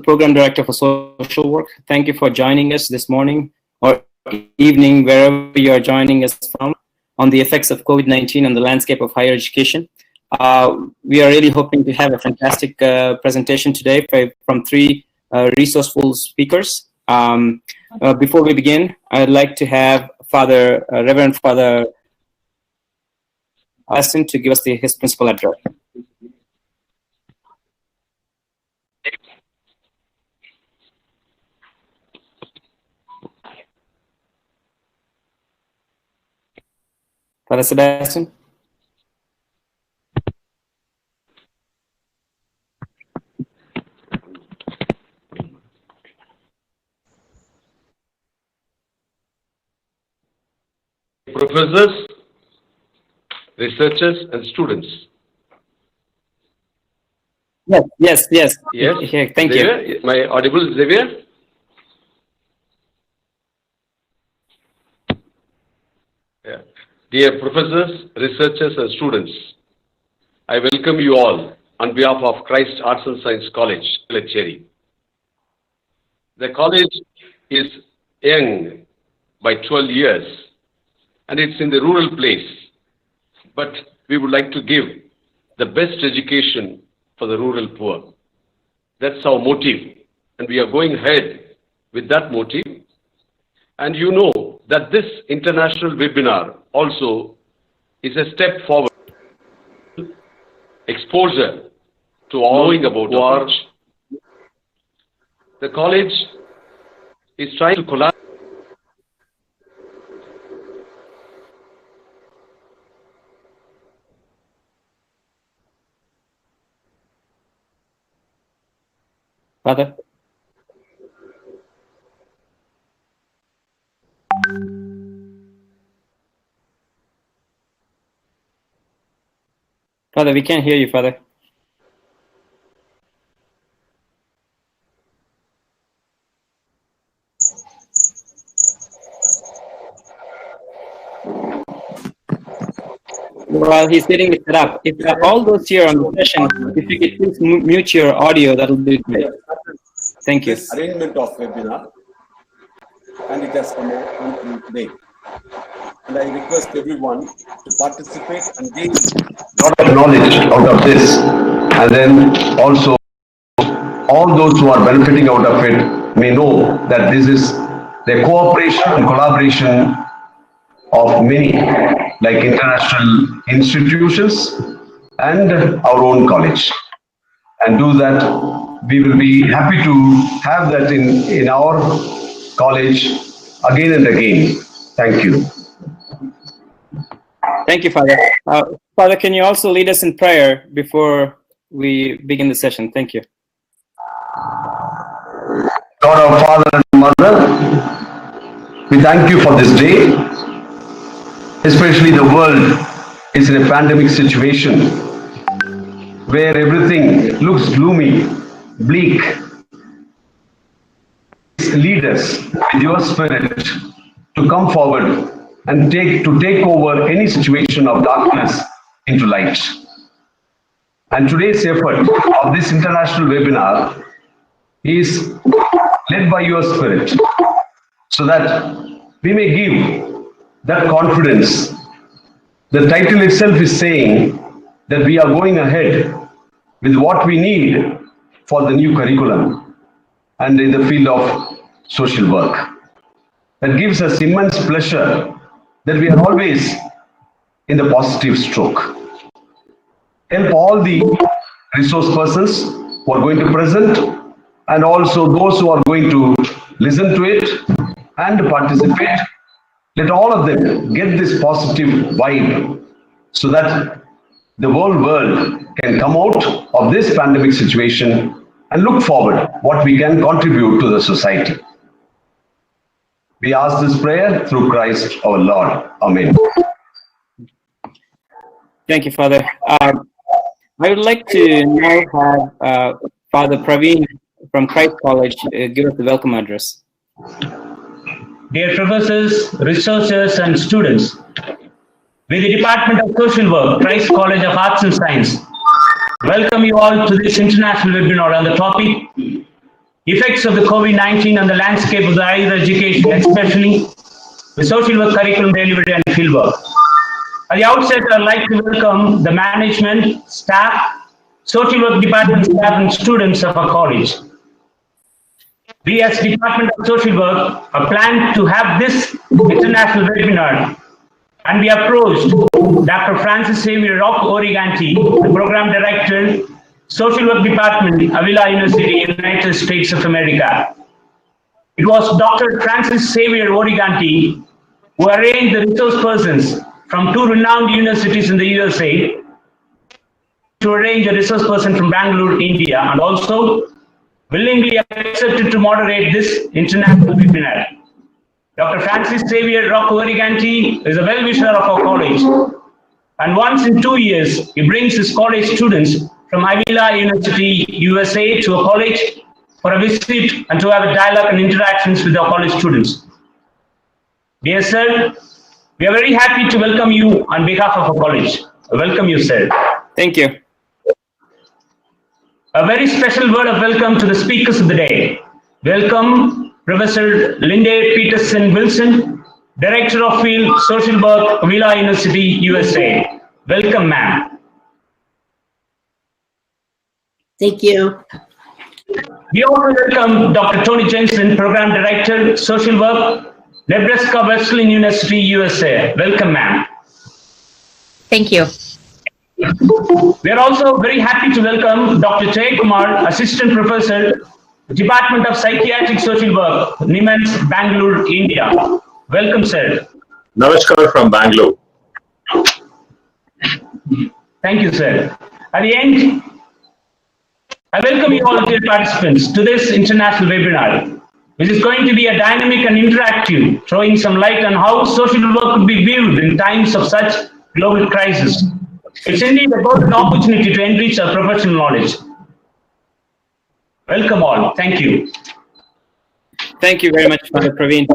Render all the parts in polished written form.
Program Director for Social Work. Thank you for joining us this morning or evening, wherever you are joining us from, on the effects of COVID-19 on the landscape of higher education. We are really hoping to have a fantastic presentation today from three resourceful speakers. Before we begin, I'd like to have Reverend Father Austin to give us his principal address. Father Sebastian. Professors, researchers, and students. Yes. Yes. Okay, thank Xavier, you. My audible, Xavier? Yeah. Dear professors, researchers, and students, I welcome you all on behalf of Christ Arts and Science College, Cherry. The college is young by 12 years, and it's in the rural place. But we would like to give the best education for the rural poor. That's our motive, and we are going ahead with that motive. And you know that this international webinar also is a step forward, exposure to all knowing about war. The college is trying to collaborate. Father. Father, we can't hear you, Father. While he's getting it up, if all those here on the session, if you could please mute your audio, that'll be great. Thank you. This arrangement of webinar, and it has come out today. And I request everyone to participate and gain a lot of knowledge out of this. And then also, all those who are benefiting out of it may know that this is the cooperation and collaboration of many, like international institutions and our own college. And do that, we will be happy to have that in our college again and again. Thank you. Thank you, Father. Father, can you also lead us in prayer before we begin the session? Thank you. God, our Father and Mother, we thank you for this day. Especially the world is in a pandemic situation where everything looks gloomy, bleak. Lead us with your spirit to come forward and take over any situation of darkness into light. And today's effort of this international webinar is led by your spirit, so that we may give that confidence. The title itself is saying that we are going ahead with what we need for the new curriculum and in the field of social work. That gives us immense pleasure that we are always in the positive stroke. Help all the resource persons who are going to present, and also those who are going to listen to it and participate. Let all of them get this positive vibe so that the whole world can come out of this pandemic situation and look forward what we can contribute to the society. We ask this prayer through Christ our Lord. Amen. Thank you, Father. I would like to now have Father Praveen from Christ College give us the welcome address. Dear professors, researchers, and students, with the Department of Social Work, Christ College of Arts and Science, welcome you all to this international webinar on the topic, effects of the COVID-19 on the landscape of the higher education, especially the social work curriculum delivery and fieldwork. At the outset, I'd like to welcome the management, staff, social work department staff and students of our college. We as Department of Social Work have planned to have this international webinar, and we approached Dr. Francis Xavier Rock Origanti, the Program Director, Social Work Department, Avila University, United States of America. It was Dr. Francis Xavier Origanti who arranged the resource persons from two renowned universities in the USA to arrange a resource person from Bangalore, India, and also willingly accepted to moderate this international webinar. Dr. Francis Xavier Rock Origanti is a well-wisher of our college, and once in 2 years, he brings his college students from Avila University, USA to a college for a visit and to have a dialogue and interactions with our college students. Dear sir, we are very happy to welcome you on behalf of our college. Welcome you, sir. Thank you. A very special word of welcome to the speakers of the day. Welcome Professor Lindy Peterson Wilson, Director of Field Social Work, Avila University, USA. Welcome, ma'am. Thank you. We also welcome Dr. Tony Jensen, Program Director, Social Work, Nebraska Wesleyan University, USA. Welcome, ma'am. Thank you. We are also very happy to welcome Dr. Jayakumar, Assistant Professor, Department of Psychiatric Social Work, NIMHANS, Bangalore, India. Welcome, sir. Namaskar from Bangalore. Thank you, sir. At the end, I welcome you all, dear participants, to this international webinar, which is going to be a dynamic and interactive, throwing some light on how social work could be viewed in times of such global crisis. It's indeed a golden opportunity to enrich our professional knowledge. Welcome all. Thank you. Thank you very much, Father Praveen.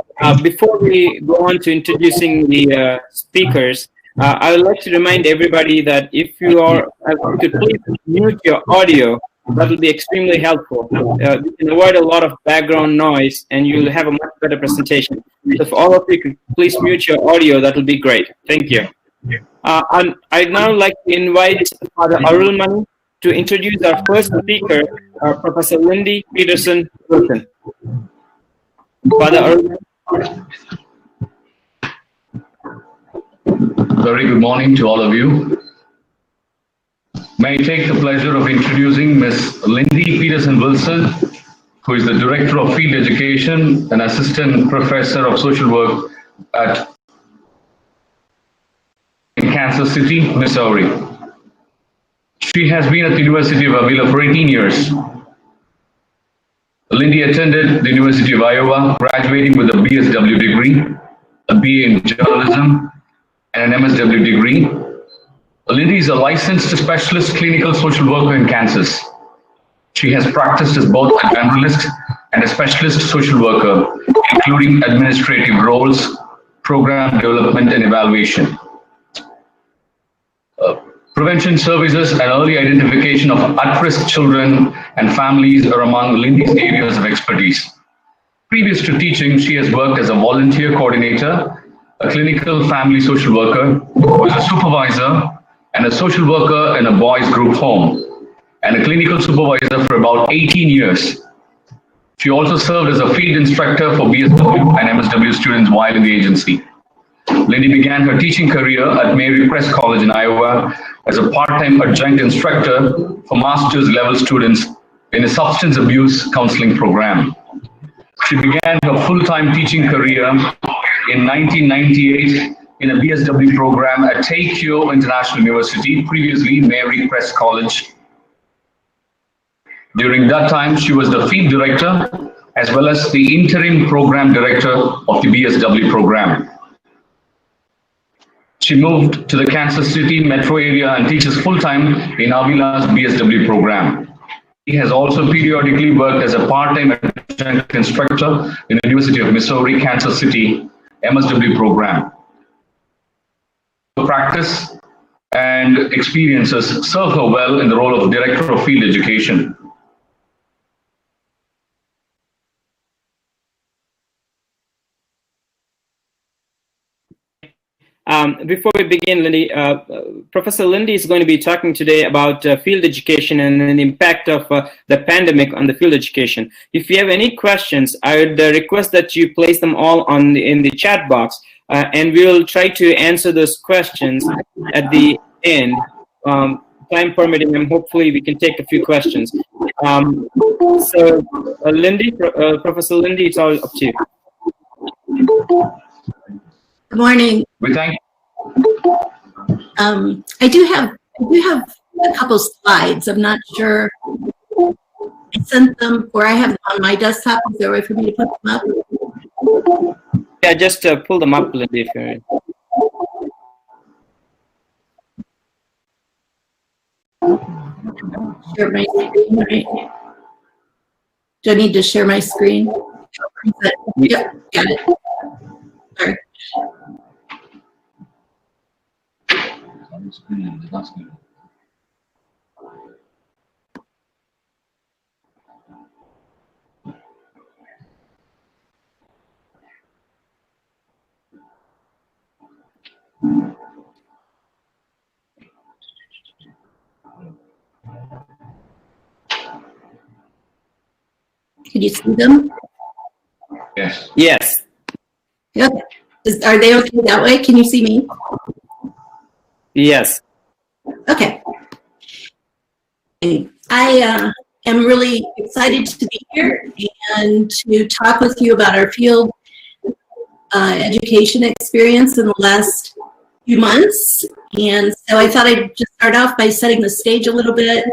Before we go on to introducing the speakers, I would like to remind everybody that if you could please mute your audio, that will be extremely helpful. You can avoid a lot of background noise and you'll have a much better presentation. So if all of you could please mute your audio, that will be great. Thank you. I'd now like to invite Father Arulmani to introduce our first speaker, Professor Lindy Peterson Wilson. Father Arulmani. Very good morning to all of you. May I take the pleasure of introducing Ms. Lindy Peterson Wilson, who is the Director of Field Education and Assistant Professor of Social Work at Kansas City, Missouri. She has been at the University of Avila for 18 years. Lindy attended the University of Iowa, graduating with a BSW degree, a BA in journalism, and an MSW degree. Lindy is a licensed specialist clinical social worker in Kansas. She has practiced as both a generalist and a specialist social worker, including administrative roles, program development, and evaluation. Prevention services and early identification of at-risk children and families are among Lindy's areas of expertise. Previous to teaching, she has worked as a volunteer coordinator, a clinical family social worker, was a supervisor, and a social worker in a boys group home, and a clinical supervisor for about 18 years. She also served as a field instructor for BSW and MSW students while in the agency. Lindy began her teaching career at Mary Crest College in Iowa as a part-time adjunct instructor for master's level students in a substance abuse counseling program. She began her full-time teaching career in 1998 in a BSW program at Taikyo International University, previously Mary Crest College. During that time, she was the field director as well as the interim program director of the BSW program. She moved to the Kansas City metro area and teaches full-time in Avila's BSW program. He has also periodically worked as a part-time adjunct instructor in the University of Missouri, Kansas City MSW program. Her practice and experiences serve her well in the role of Director of Field Education. Before we begin, Lindy, Professor Lindy is going to be talking today about field education and the impact of the pandemic on the field education. If you have any questions, I would request that you place them all in the chat box, and we will try to answer those questions at the end. Time permitting, and hopefully we can take a few questions. Lindy, Professor Lindy, it's all up to you. Good morning. We thank I do have a couple slides. I'm not sure. I sent them, or I have them on my desktop. Is there a way for me to put them up? Yeah, just pull them up, Lindy. If you're... Share my screen, right? Do I need to share my screen? Yep, got it. Sorry. Can you see them? Yes. Yes. Yep. Are they okay that way? Can you see me? Yes. Okay. I am really excited to be here and to talk with you about our field education experience in the last few months. And so I thought I'd just start off by setting the stage a little bit.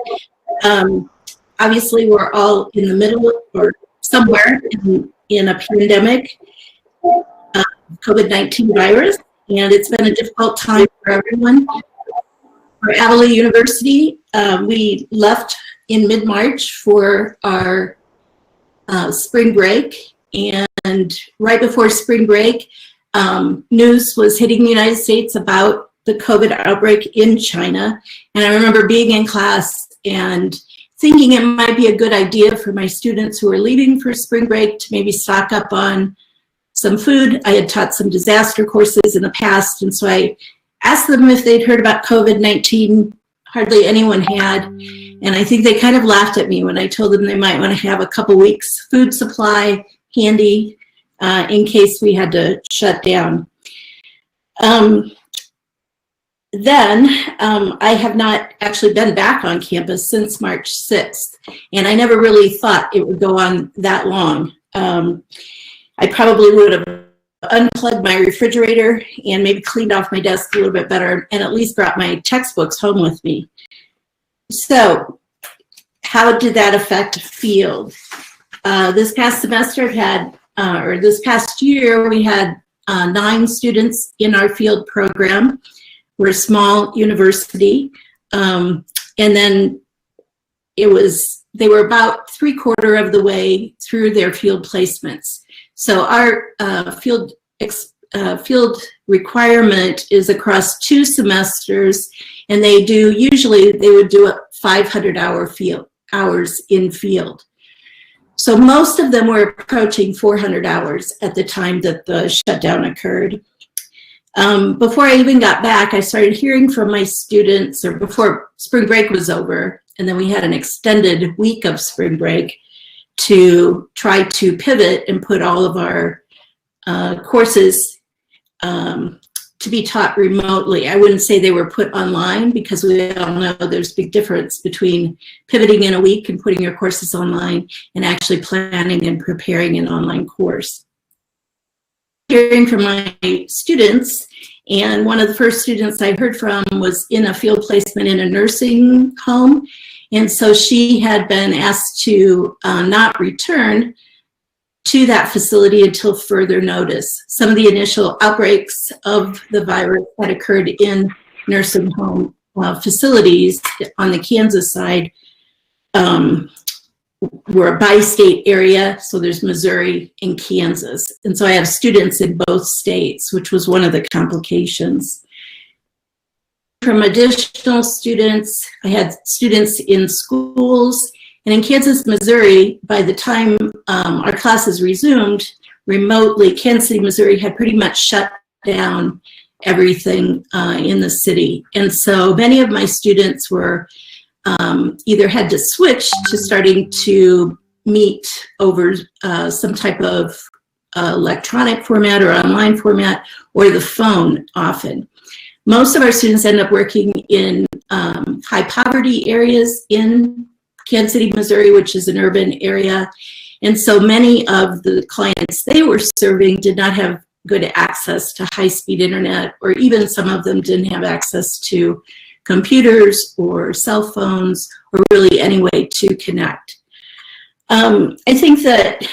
Obviously, we're all in the middle or somewhere in a pandemic, COVID-19 virus, and it's been a difficult time for everyone. For Avila University, we left in mid-March for our spring break, and right before spring break, news was hitting the United States about the COVID outbreak in China. And I remember being in class and thinking it might be a good idea for my students who were leaving for spring break to maybe stock up on some food. I had taught some disaster courses in the past, and so I asked them if they'd heard about COVID-19. Hardly anyone had, and I think they kind of laughed at me when I told them they might want to have a couple weeks food supply handy in case we had to shut down. Then I have not actually been back on campus since March 6th, and I never really thought it would go on that long. I probably would have unplugged my refrigerator and maybe cleaned off my desk a little bit better and at least brought my textbooks home with me. So how did that affect field? This past semester or this past year, we had 9 students in our field program. We're a small university, and then they were about 3/4 of the way through their field placements. So our field requirement is across 2 semesters, and usually they would do 500 hours in field. So most of them were approaching 400 hours at the time that the shutdown occurred. Before I even got back, I started hearing from my students, or before spring break was over, and then we had an extended week of spring break to try to pivot and put all of our courses to be taught remotely. I wouldn't say they were put online, because we all know there's a big difference between pivoting in a week and putting your courses online and actually planning and preparing an online course. Hearing from my students, and one of the first students I heard from was in a field placement in a nursing home, and so she had been asked to not return to that facility until further notice. Some of the initial outbreaks of the virus that occurred in nursing home facilities on the Kansas side were a bi-state area, so there's Missouri and Kansas. And so I have students in both states, which was one of the complications. From additional students, I had students in schools, and in Kansas, Missouri, by the time our classes resumed remotely, Kansas City, Missouri had pretty much shut down everything in the city. And so many of my students were either had to switch to starting to meet over some type of electronic format or online format, or the phone often. Most of our students end up working in high poverty areas in Kansas City, Missouri, which is an urban area. And so many of the clients they were serving did not have good access to high-speed internet, or even some of them didn't have access to computers or cell phones, or really any way to connect. I think that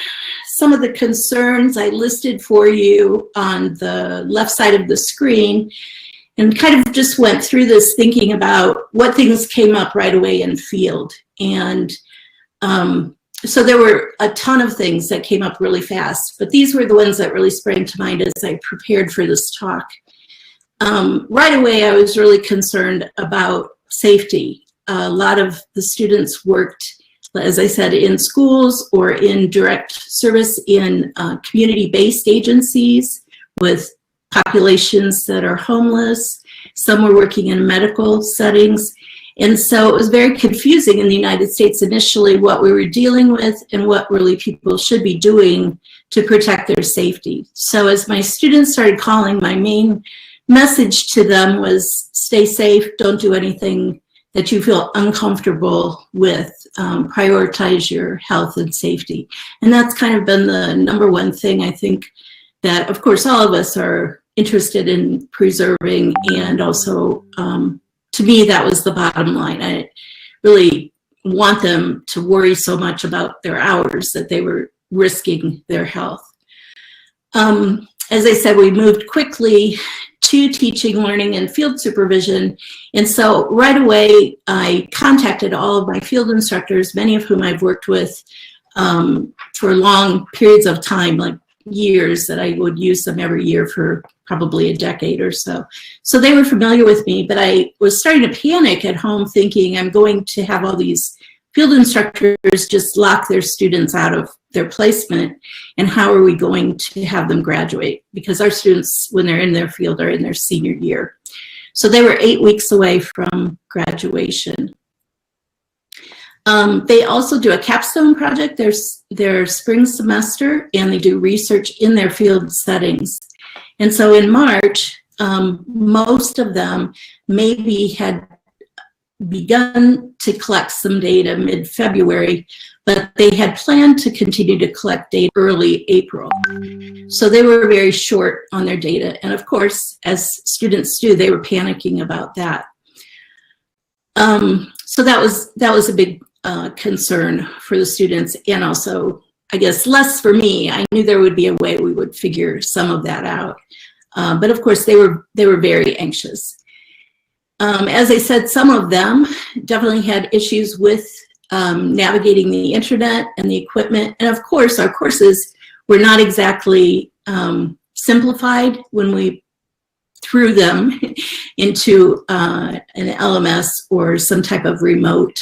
some of the concerns I listed for you on the left side of the screen, and kind of just went through this thinking about what things came up right away in field. And so there were a ton of things that came up really fast, but these were the ones that really sprang to mind as I prepared for this talk. Right away, I was really concerned about safety. A lot of the students worked, as I said, in schools or in direct service in community-based agencies with populations that are homeless. Some were working in medical settings. And so it was very confusing in the United States initially what we were dealing with and what really people should be doing to protect their safety. So as my students started calling, my main message to them was stay safe, don't do anything that you feel uncomfortable with, prioritize your health and safety. And that's kind of been the number one thing I think that, of course, all of us are interested in preserving, and also to me that was the bottom line. I didn't really want them to worry so much about their hours that they were risking their health. As I said, we moved quickly to teaching, learning, and field supervision. And so right away, I contacted all of my field instructors, many of whom I've worked with for long periods of time, like years, that I would use them every year for probably a decade or so. So they were familiar with me, but I was starting to panic at home thinking I'm going to have all these field instructors just lock their students out of their placement, and how are we going to have them graduate? Because our students, when they're in their field, are in their senior year. So they were 8 weeks away from graduation. They also do a capstone project their spring semester, and they do research in their field settings. And so in March, most of them maybe had begun to collect some data mid-February, but they had planned to continue to collect data early April. So they were very short on their data. And of course, as students do, they were panicking about that. So that was a big concern for the students, and also, I guess, less for me. I knew there would be a way we would figure some of that out. But of course, they were very anxious. As I said, some of them definitely had issues with navigating the internet and the equipment. And of course, our courses were not exactly simplified when we threw them into an LMS or some type of remote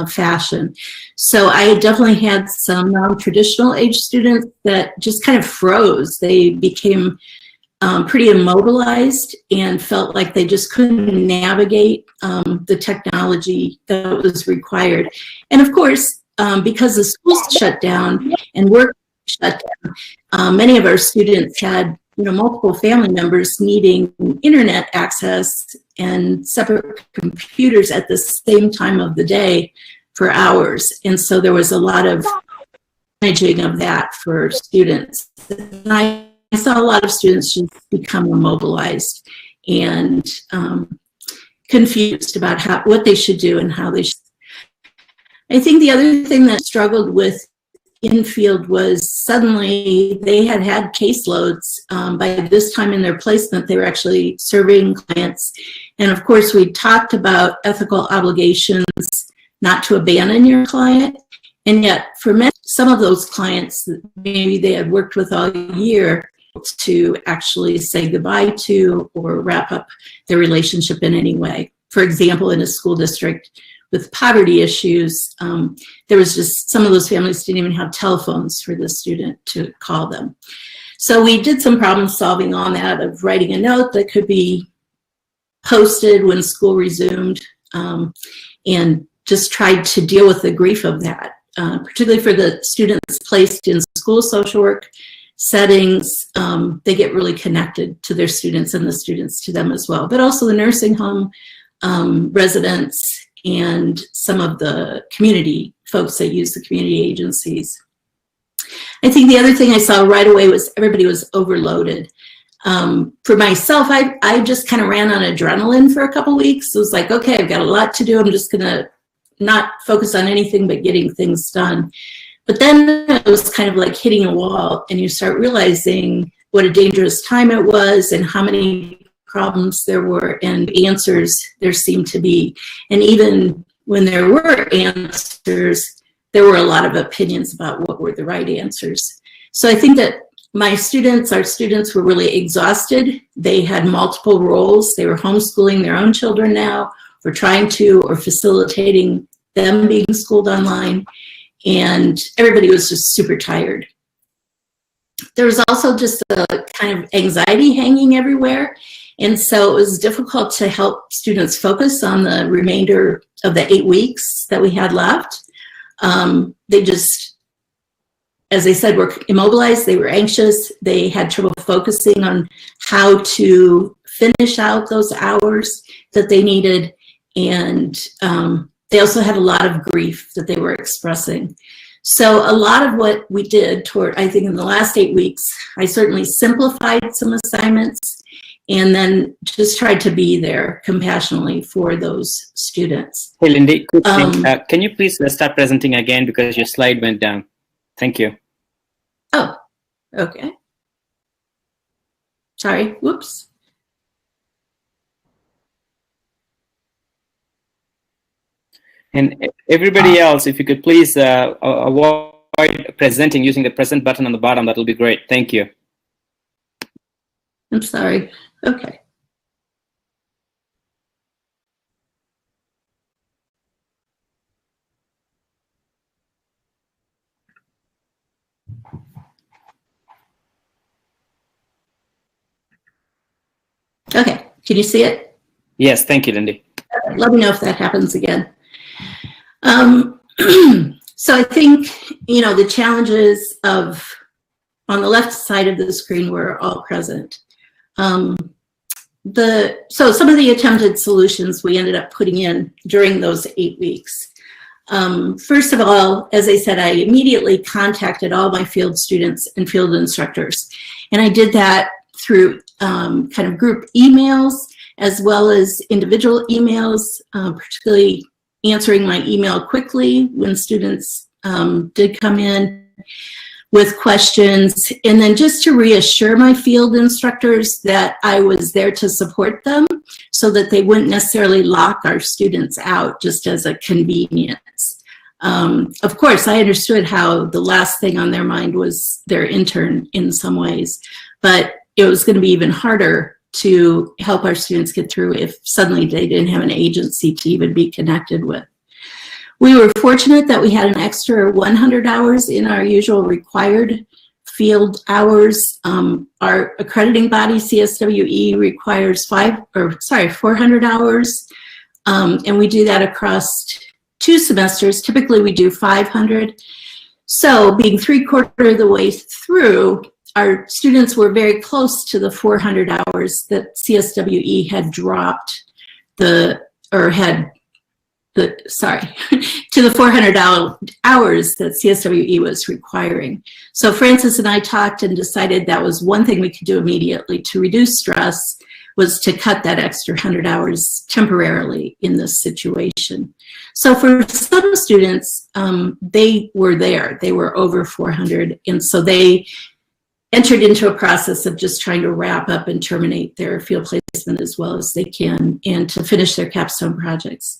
fashion. So I definitely had some non-traditional age students that just kind of froze. They became pretty immobilized and felt like they just couldn't navigate the technology that was required. And of course, because the schools shut down and work shut down, many of our students had multiple family members needing internet access and separate computers at the same time of the day for hours. And so there was a lot of managing of that for students. And I saw a lot of students just become immobilized and confused about what they should do and how they should. I think the other thing that struggled with in-field was suddenly they had caseloads. By this time in their placement, they were actually serving clients. And of course, we talked about ethical obligations not to abandon your client. And yet, for some of those clients, maybe they had worked with all year, to actually say goodbye to or wrap up their relationship in any way. For example, in a school district with poverty issues, there was just some of those families didn't even have telephones for the student to call them. So we did some problem solving on that, of writing a note that could be posted when school resumed, and just tried to deal with the grief of that, particularly for the students placed in school social work settings. They get really connected to their students and the students to them as well, but also the nursing home residents and some of the community folks that use the community agencies. I think the other thing I saw right away was everybody was overloaded. For myself, I just kind of ran on adrenaline for a couple weeks. It was like, okay, I've got a lot to do. I'm just gonna not focus on anything but getting things done. But then it was kind of like hitting a wall, and you start realizing what a dangerous time it was and how many problems there were and answers there seemed to be. And even when there were answers, there were a lot of opinions about what were the right answers. So I think that our students were really exhausted. They had multiple roles. They were homeschooling their own children now, or trying to, or facilitating them being schooled online. And everybody was just super tired. There was also just a kind of anxiety hanging everywhere. And so it was difficult to help students focus on the remainder of the 8 weeks that we had left. They just, as I said, were immobilized. They were anxious. They had trouble focusing on how to finish out those hours that they needed. And they also had a lot of grief that they were expressing. So a lot of what we did I think in the last 8 weeks, I certainly simplified some assignments and then just tried to be there compassionately for those students. Hey, Lindy, quick thing. Can you please start presenting again, because your slide went down? Thank you. Oh, okay. Sorry, whoops. And everybody else, if you could please avoid presenting using the present button on the bottom, that will be great. Thank you. I'm sorry. Okay. Okay, can you see it? Yes, thank you, Lindy. Let me know if that happens again. So I think, the challenges on the left side of the screen were all present. So some of the attempted solutions we ended up putting in during those 8 weeks. First of all, as I said, I immediately contacted all my field students and field instructors. And I did that through kind of group emails as well as individual emails, particularly answering my email quickly when students did come in with questions, and then just to reassure my field instructors that I was there to support them so that they wouldn't necessarily lock our students out just as a convenience. Of course, I understood how the last thing on their mind was their intern in some ways, but it was going to be even harder to help our students get through if suddenly they didn't have an agency to even be connected with. We were fortunate that we had an extra 100 hours in our usual required field hours. Our accrediting body, CSWE, requires 400 hours. And we do that across 2 semesters. Typically we do 500. So being 3/4 of the way through, our students were very close to the 400 hours that CSWE had dropped to the 400 hours that CSWE was requiring. So Francis and I talked and decided that was one thing we could do immediately to reduce stress, was to cut that extra 100 hours temporarily in this situation. So for some students, they were there, they were over 400, and so they entered into a process of just trying to wrap up and terminate their field placement as well as they can, and to finish their capstone projects.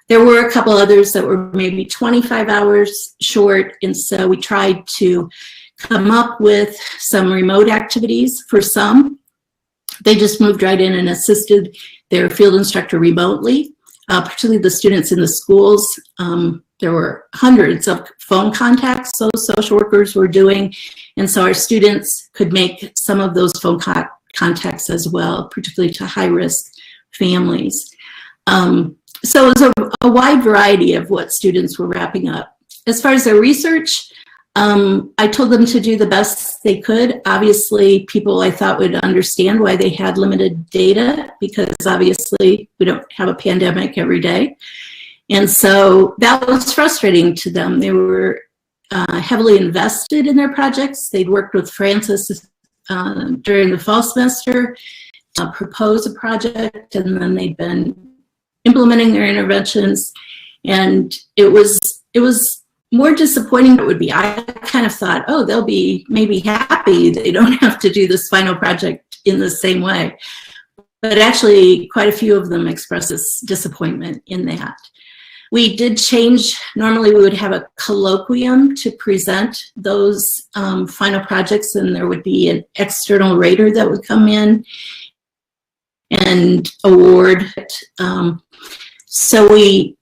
There were a couple others that were maybe 25 hours short, and so we tried to come up with some remote activities for some. They just moved right in and assisted their field instructor remotely, particularly the students in the schools. there were hundreds of phone contacts those social workers were doing, and so our students could make some of those phone contacts as well, particularly to high-risk families. So it was a wide variety of what students were wrapping up. As far as their research, I told them to do the best they could. Obviously, people I thought would understand why they had limited data, because obviously we don't have a pandemic every day. And so that was frustrating to them. They were heavily invested in their projects. They'd worked with Francis during the fall semester, propose a project, and then they'd been implementing their interventions. And it was more disappointing than it would be. I kind of thought, oh, they'll be maybe happy they don't have to do this final project in the same way. But actually, quite a few of them expressed this disappointment in that. We did change. Normally, we would have a colloquium to present those final projects, and there would be an external rater that would come in and award. So we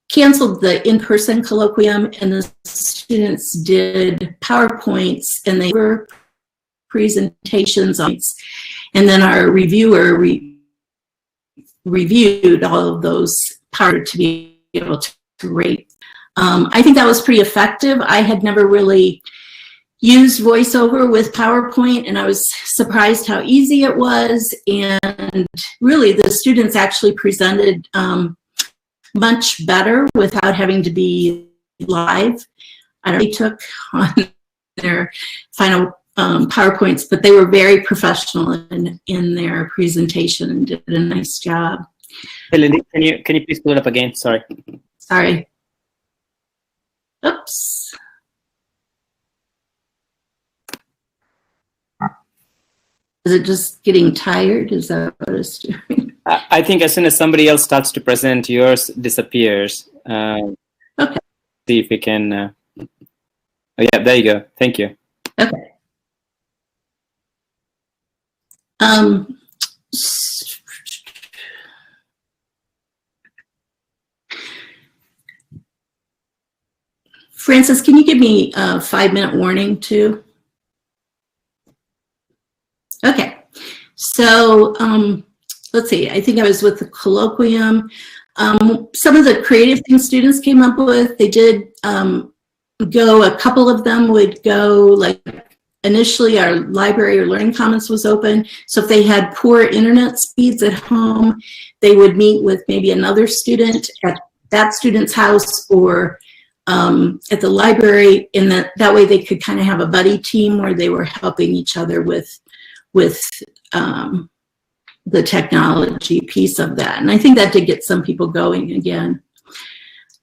canceled the in-person colloquium, and the students did PowerPoints, and they were presentations on, and then our reviewer reviewed all of those prior to be able to rate. I think that was pretty effective. I had never really used VoiceOver with PowerPoint, and I was surprised how easy it was. And really, the students actually presented much better without having to be live. I don't know, they took on their final PowerPoints, but they were very professional in their presentation and did a nice job. Hey, Lindy, can you please pull it up again? Sorry. Sorry. Oops. Is it just getting tired? Is that what it's doing? I think as soon as somebody else starts to present, yours disappears. Okay. See if we can. Oh yeah, there you go. Thank you. Okay. Francis, can you give me a 5-minute warning too? Okay, so let's see, I think I was with the colloquium. Some of the creative things students came up with, they did go, a couple of them would go, like initially our library or Learning Commons was open, so if they had poor internet speeds at home, they would meet with maybe another student at that student's house or at the library, and that way they could kind of have a buddy team where they were helping each other with the technology piece of that. And I think that did get some people going again.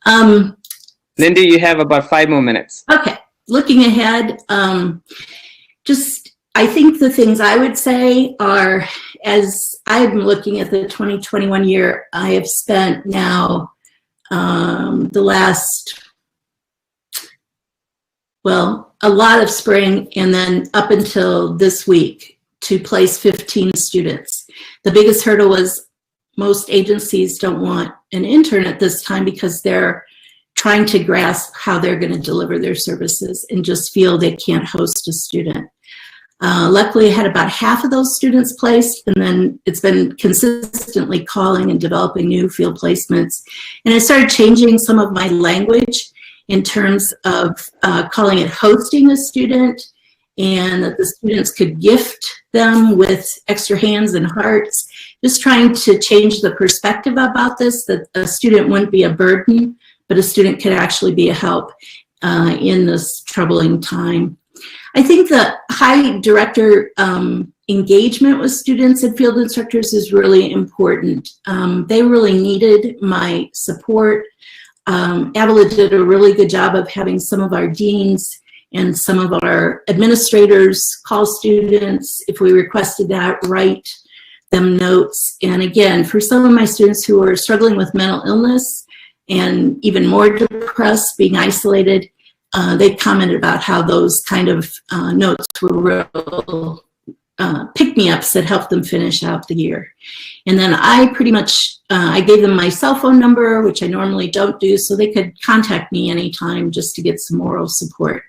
Lindy, you have about 5 more minutes. Okay, looking ahead, I think the things I would say are, as I'm looking at the 2021 year, I have spent now the last, well, a lot of spring and then up until this week to place 15 students. The biggest hurdle was most agencies don't want an intern at this time because they're trying to grasp how they're going to deliver their services and just feel they can't host a student. Luckily, I had about half of those students placed, and then it's been consistently calling and developing new field placements. And I started changing some of my language in terms of calling it hosting a student, and that the students could gift them with extra hands and hearts, just trying to change the perspective about this, that a student wouldn't be a burden, but a student could actually be a help in this troubling time. I think the high director engagement with students and field instructors is really important. They really needed my support. Avila did a really good job of having some of our deans and some of our administrators call students if we requested that, write them notes. And again, for some of my students who are struggling with mental illness and even more depressed, being isolated, they commented about how those kind of notes were real pick-me-ups that helped them finish out the year. And then I pretty much, I gave them my cell phone number, which I normally don't do, so they could contact me anytime just to get some moral support.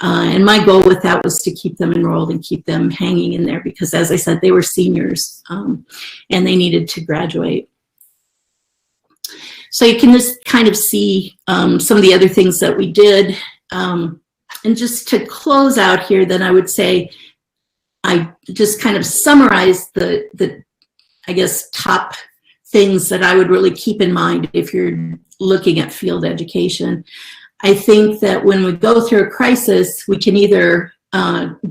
And my goal with that was to keep them enrolled and keep them hanging in there because, as I said, they were seniors and they needed to graduate. So you can just kind of see some of the other things that we did. And just to close out here, then I would say I just kind of summarized the I guess, top things that I would really keep in mind if you're looking at field education. I think that when we go through a crisis, we can either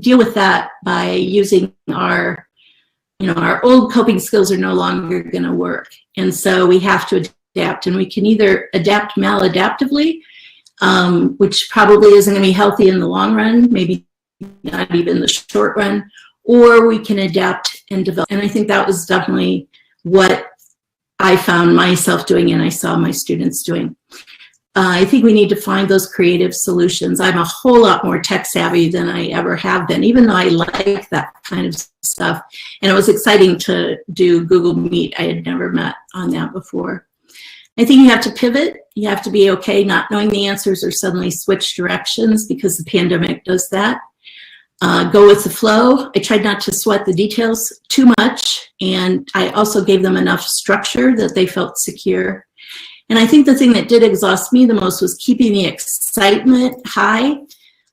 deal with that by using our old coping skills are no longer going to work. And so we have to adapt, and we can either adapt maladaptively, which probably isn't going to be healthy in the long run, maybe not even the short run, or we can adapt and develop. And I think that was definitely what I found myself doing and I saw my students doing. I think we need to find those creative solutions. I'm a whole lot more tech savvy than I ever have been, even though I like that kind of stuff. And it was exciting to do Google Meet. I had never met on that before. I think you have to pivot. You have to be okay not knowing the answers or suddenly switch directions because the pandemic does that. Go with the flow. I tried not to sweat the details too much, and I also gave them enough structure that they felt secure. And I think the thing that did exhaust me the most was keeping the excitement high.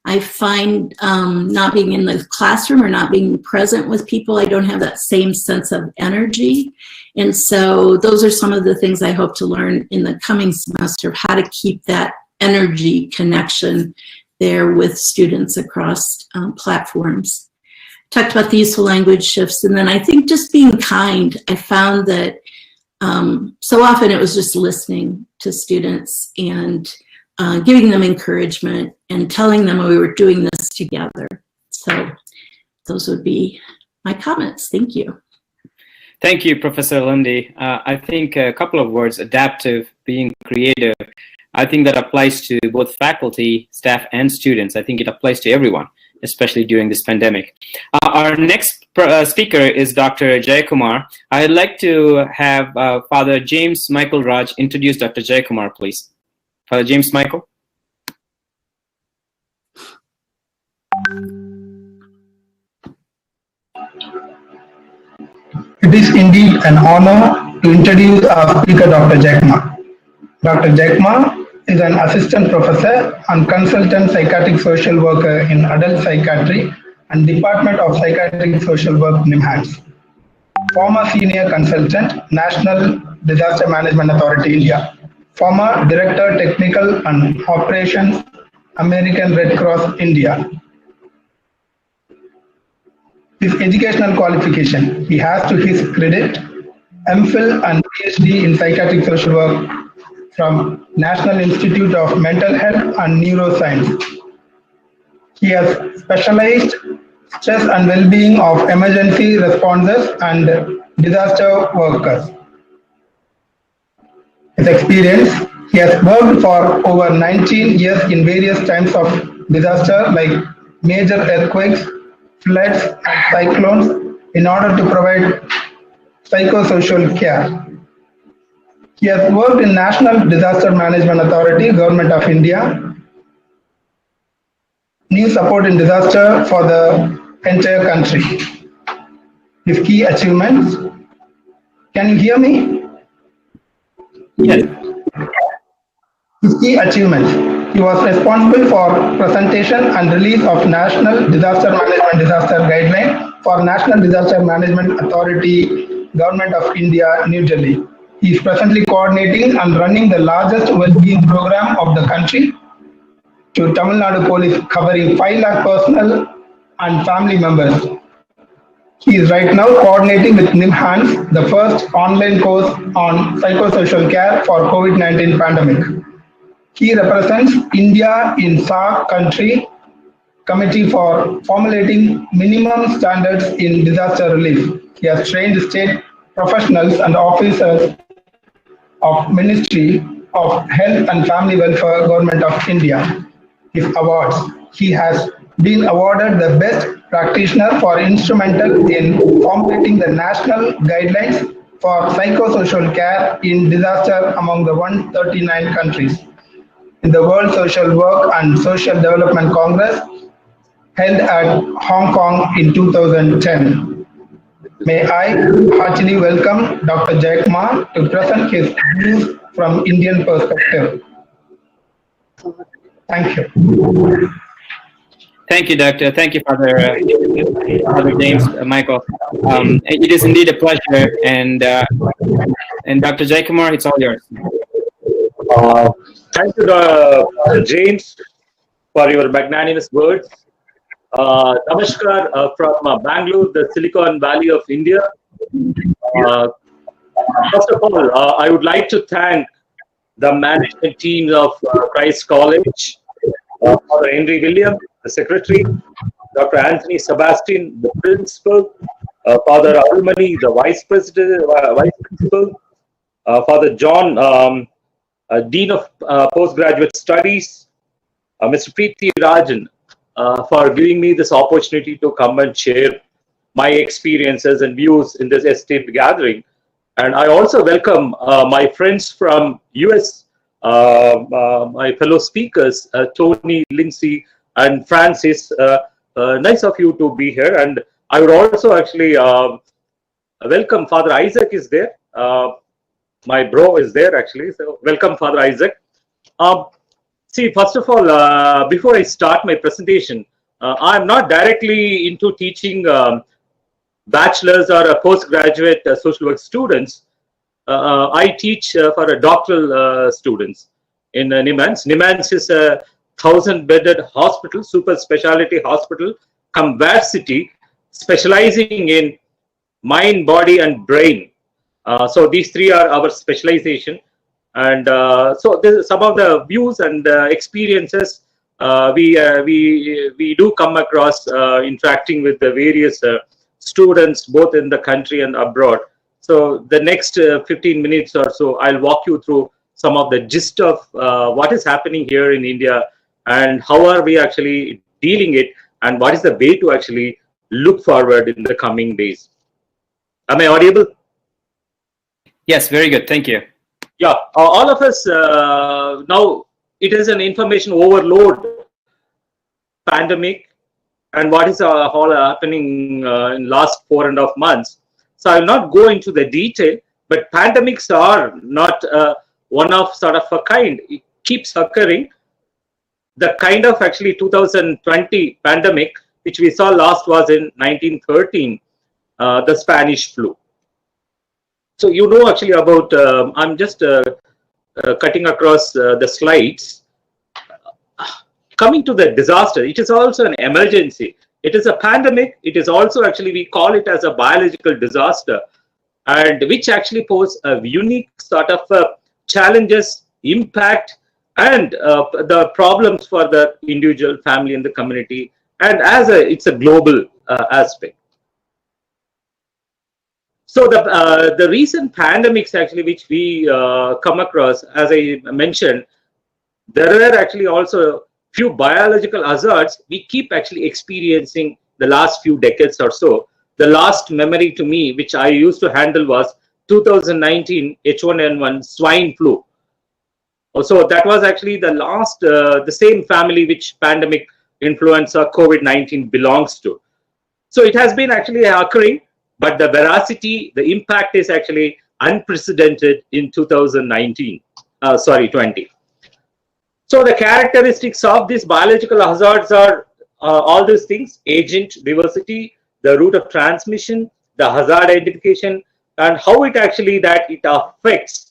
I find not being in the classroom or not being present with people, I don't have that same sense of energy. And so those are some of the things I hope to learn in the coming semester of how to keep that energy connection there with students across platforms. Talked about the useful language shifts, and then I think just being kind. I found that so often it was just listening to students and giving them encouragement and telling them we were doing this together. So those would be my comments. Thank you. Thank you, Professor Lindy. I think a couple of words, adaptive, being creative. I think that applies to both faculty, staff, and students. I think it applies to everyone, especially during this pandemic. Our next speaker is Dr. Jayakumar. I'd like to have Father James Michael Raj introduce Dr. Jayakumar, please. Father James Michael. It is indeed an honor to introduce our speaker, Dr. Jayakumar. Dr. Jayakumar is an assistant professor and consultant psychiatric social worker in adult psychiatry and Department of Psychiatric Social Work, NIMHANS. Former senior consultant, National Disaster Management Authority, India. Former director, technical and operations, American Red Cross, India. His educational qualification, he has to his credit MPhil and PhD in psychiatric social work from National Institute of Mental Health and Neuroscience. He has specialized stress and well-being of emergency responses and disaster workers. His experience, he has worked for over 19 years in various types of disaster like major earthquakes, floods, and cyclones in order to provide psychosocial care. He has worked in National Disaster Management Authority, Government of India, new support in disaster for the entire country. His key achievements, can you hear me? Yes. His key achievements, he was responsible for presentation and release of National Disaster Management Disaster Guideline for National Disaster Management Authority, Government of India, New Delhi. He is presently coordinating and running the largest well-being program of the country to Tamil Nadu Police, covering 5 lakh personnel and family members. He is right now coordinating with NIMHANS, the first online course on psychosocial care for COVID-19 pandemic. He represents India in SAARC country committee for formulating minimum standards in disaster relief. He has trained state professionals and officers of Ministry of Health and Family Welfare, Government of India. His awards, he has been awarded the Best Practitioner for instrumental in completing the national guidelines for psychosocial care in disaster among the 139 countries in the World Social Work and Social Development Congress held at Hong Kong in 2010. May I heartily welcome Dr. Jayakumar to present his views from Indian perspective. Thank you. Thank you, Doctor. Thank you, Father James, Michael. It is indeed a pleasure, and Dr. Jayakumar, it's all yours. Thank you, James, for your magnanimous words. Namaskar from Bangalore, the Silicon Valley of India. First of all, I would like to thank the management team of Christ College, Father Henry William, the secretary, Dr. Anthony Sebastian, the principal, Father Arulmani, the vice principal, Father John, Dean of Postgraduate Studies, Mr. Preeti Rajan, for giving me this opportunity to come and share my experiences and views in this esteemed gathering. And I also welcome my friends from US, my fellow speakers, Tony, Lindsay, and Francis. Nice of you to be here. And I would also actually welcome Father Isaac is there. My bro is there actually. So welcome, Father Isaac. See, first of all, before I start my presentation, I'm not directly into teaching bachelor's or postgraduate social work students. I teach for a doctoral students in NIMANS. NIMANS is a 1,000-bedded hospital, super specialty hospital, come varsity, specializing in mind, body, and brain. So these three are our specialization. And so this is some of the views and experiences we do come across interacting with the various students both in the country and abroad. So the next 15 minutes or so, I'll walk you through some of the gist of what is happening here in India and how are we actually dealing it and what is the way to actually look forward in the coming days. Am I audible? Yes, very good. Thank you. Yeah, all of us now, it is an information overload pandemic and what is all happening in last 4.5 months. So I will not go into the detail, but pandemics are not one of sort of a kind. It keeps occurring. The kind of actually 2020 pandemic, which we saw last was in 1913, the Spanish flu. So you know actually about, I'm just cutting across the slides. Coming to the disaster, it is also an emergency. It is a pandemic. It is also actually, we call it as a biological disaster, and which actually pose a unique sort of challenges, impact, and the problems for the individual, family, and the community. And as it's a global aspect. So the recent pandemics actually, which we come across, as I mentioned, there are actually also few biological hazards we keep actually experiencing the last few decades or so. The last memory to me, which I used to handle, was 2019 H1N1 swine flu. So that was actually the last, the same family which pandemic influenza COVID-19 belongs to. So it has been actually occurring, but the veracity, the impact is actually unprecedented in 2020. So the characteristics of these biological hazards are all these things: agent diversity, the route of transmission, the hazard identification, and how it actually that it affects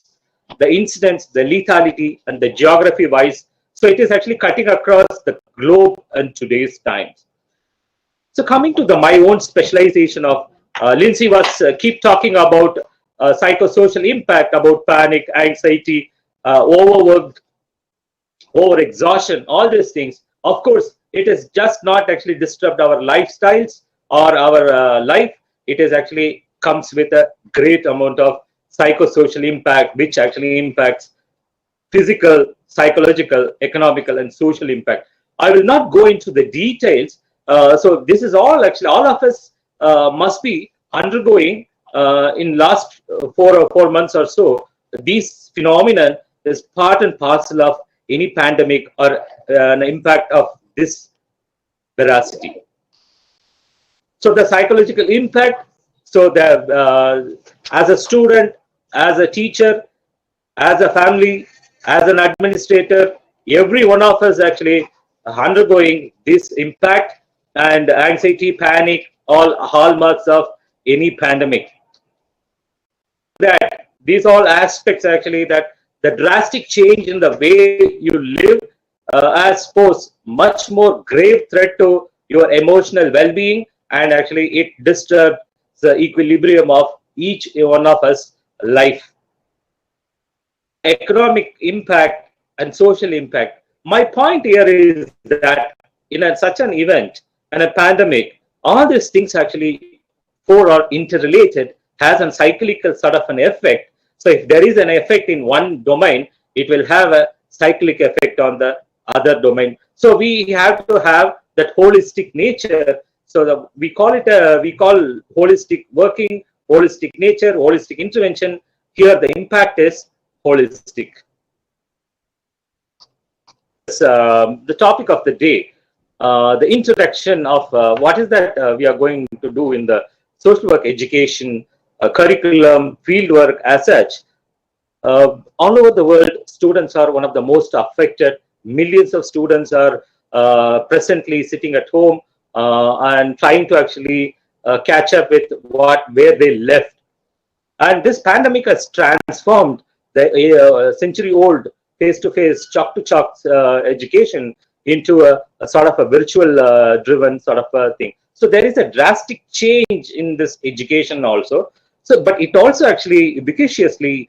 the incidence, the lethality, and the geography wise. So it is actually cutting across the globe in today's times. So coming to my own specialization of Lindsay was keep talking about psychosocial impact, about panic, anxiety, overwork, over-exhaustion, all these things. Of course, it is just not actually disrupt our lifestyles or our life. It is actually comes with a great amount of psychosocial impact, which actually impacts physical, psychological, economical, and social impact. I will not go into the details. So this is all actually, all of us must be undergoing in last 4 months or so. These phenomenon is part and parcel of any pandemic or an impact of this veracity. So the psychological impact, so the as a student, as a teacher, as a family, as an administrator, every one of us actually undergoing this impact and anxiety, panic, all hallmarks of any pandemic. That these all aspects actually, that the drastic change in the way you live has posed much more grave threat to your emotional well-being, and actually it disturbs the equilibrium of each one of us life. Economic impact and social impact. My point here is that in such an event and a pandemic, all these things actually are interrelated, has a cyclical sort of an effect. So if there is an effect in one domain, it will have a cyclic effect on the other domain. So we have to have that holistic nature. So we call holistic working, holistic nature, holistic intervention. Here the impact is holistic. The topic of the day, the introduction of what is that we are going to do in the social work education curriculum, field work as such. All over the world, students are one of the most affected. Millions of students are presently sitting at home and trying to actually catch up with where they left. And this pandemic has transformed the century-old face-to-face, chalk-to-chalk education into a sort of a virtual driven sort of a thing. So there is a drastic change in this education also. So, but it also actually efficaciously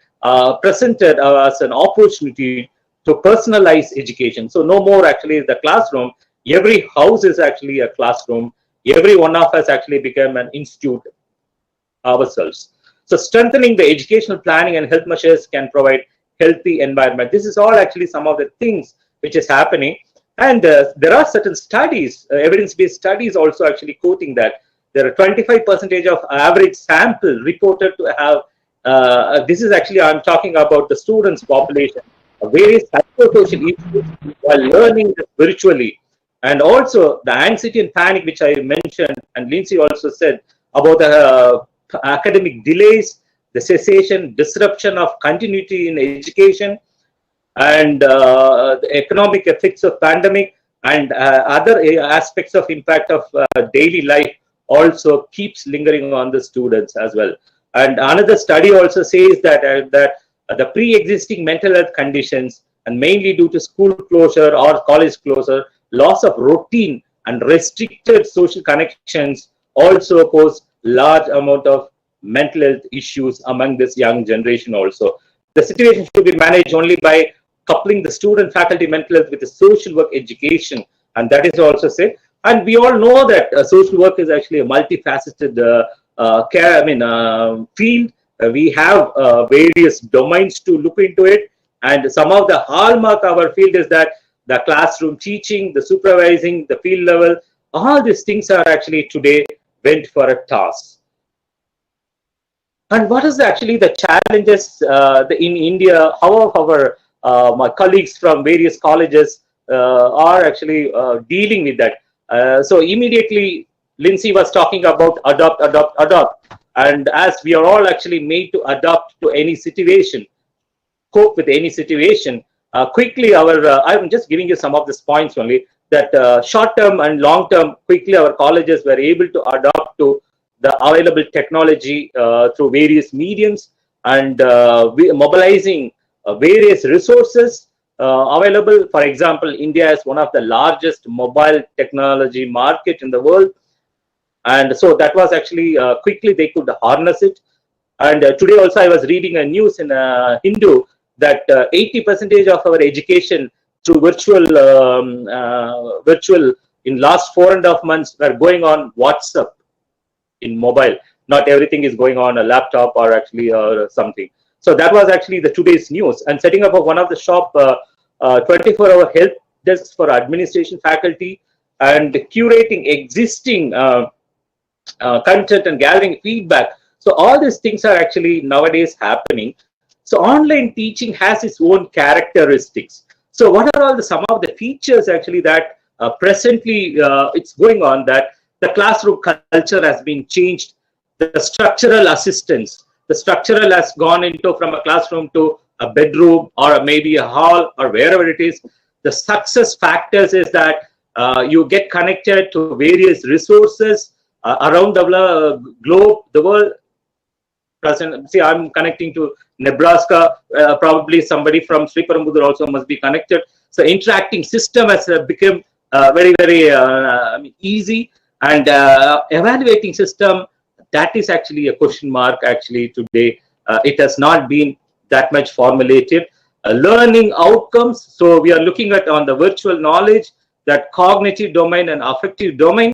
presented as an opportunity to personalize education. So no more actually the classroom. Every house is actually a classroom. Every one of us actually became an institute ourselves. So strengthening the educational planning and health measures can provide healthy environment. This is all actually some of the things which is happening. And there are certain studies, evidence-based studies also actually quoting that there are 25% of average sample reported to have, this is actually, I'm talking about the students population, various psychosocial issues while learning virtually. And also the anxiety and panic, which I mentioned, and Lindsay also said about the academic delays, the cessation, disruption of continuity in education, and the economic effects of pandemic, and other aspects of impact of daily life also keeps lingering on the students as well. And another study also says that the pre-existing mental health conditions, and mainly due to school closure or college closure, loss of routine and restricted social connections also pose large amount of mental health issues among this young generation also. The situation should be managed only by coupling the student faculty mental health with the social work education, and that is also said. And we all know that social work is actually a multifaceted field. We have various domains to look into it, and some of the hallmark of our field is that the classroom teaching, the supervising, the field level, all these things are actually today went for a toss. And what is actually the challenges in India? How our my colleagues from various colleges are actually dealing with that? So immediately, Lindsay was talking about adopt. And as we are all actually made to adapt to any situation, cope with any situation, quickly I'm just giving you some of these points only, that short term and long term, quickly our colleges were able to adapt to the available technology through various mediums, and mobilizing various resources available. For example, India is one of the largest mobile technology market in the world. And so that was actually quickly they could harness it. And today also I was reading a news in Hindu that 80% of our education through virtual in last 4.5 months were going on WhatsApp in mobile. Not everything is going on a laptop or actually something. So that was actually the today's news. And setting up one of the shop 24-hour health desks for administration faculty, and curating existing content and gathering feedback. So all these things are actually nowadays happening. So online teaching has its own characteristics. So what are all some of the features actually that presently it's going on, that the classroom culture has been changed, the structural assistance, the structural has gone into from a classroom to a bedroom or maybe a hall or wherever it is. The success factors is that you get connected to various resources around the globe, the world. See, I'm connecting to Nebraska, probably somebody from Sriperumbudur also must be connected. So interacting system has become very, very easy, and evaluating system, that is actually a question mark actually today. It has not been that much formulated. Learning outcomes, so we are looking at on the virtual knowledge, that cognitive domain and affective domain.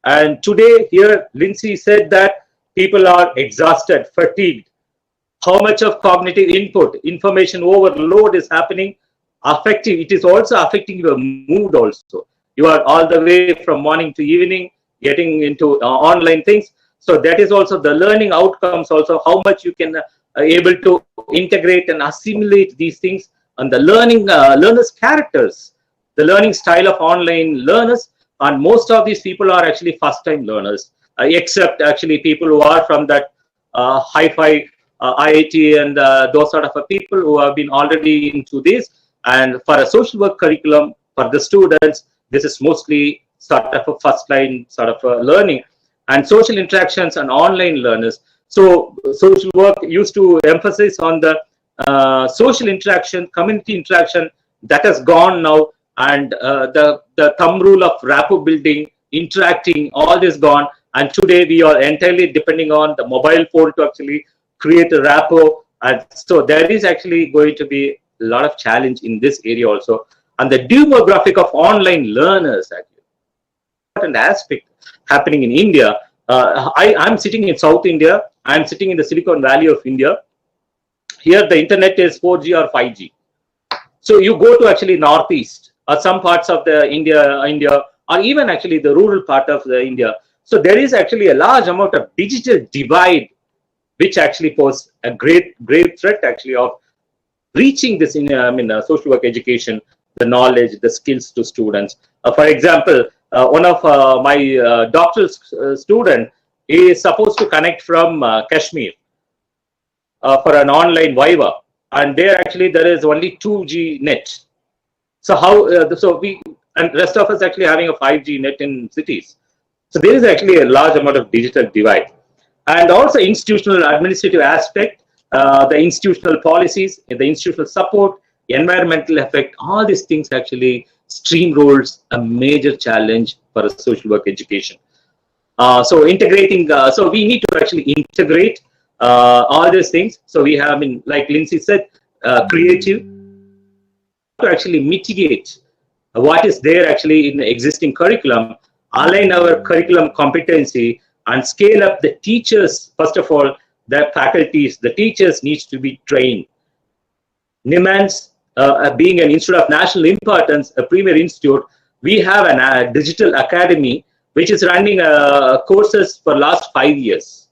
And today here, Lindsay said that people are exhausted, fatigued. How much of cognitive input, information overload is happening? Affective, it is also affecting your mood also. You are all the way from morning to evening, getting into online things. So that is also the learning outcomes also, how much you can able to integrate and assimilate these things, and the learning learners' characters, the learning style of online learners. And most of these people are actually first-time learners, except actually people who are from that hi-fi IIT and those sort of people who have been already into this. And for a social work curriculum for the students, this is mostly sort of a first-line sort of learning, and social interactions and online learners. So social work used to emphasize on the social interaction, community interaction. That has gone now, and the thumb rule of rapport building, interacting, all this gone. And today we are entirely depending on the mobile phone to actually create a rapport. And so there is actually going to be a lot of challenge in this area also. And the demographic of online learners, actually, important aspect happening in India. I'm sitting in South India. I'm sitting in the Silicon Valley of India. Here the internet is 4G or 5G. So you go to actually Northeast or some parts of the India, or even actually the rural part of the India. So there is actually a large amount of digital divide, which actually poses a grave threat actually of reaching this in social work education, the knowledge, the skills to students. For example, one of my doctoral student is supposed to connect from Kashmir for an online Viva, and there actually there is only 2G net. So how so we and rest of us actually having a 5G net in cities. So there is actually a large amount of digital divide, and also institutional administrative aspect, the institutional policies, the institutional support, environmental effect, all these things actually steamrolls a major challenge for a social work education. So integrating, so we need to actually integrate all these things. So we have, like Lindsay said, creative to actually mitigate what is there actually in the existing curriculum, align our curriculum competency, and scale up the teachers. First of all, the faculties, the teachers needs to be trained. NIMANS, being an institute of national importance, a premier institute, we have a digital academy which is running courses for last 5 years.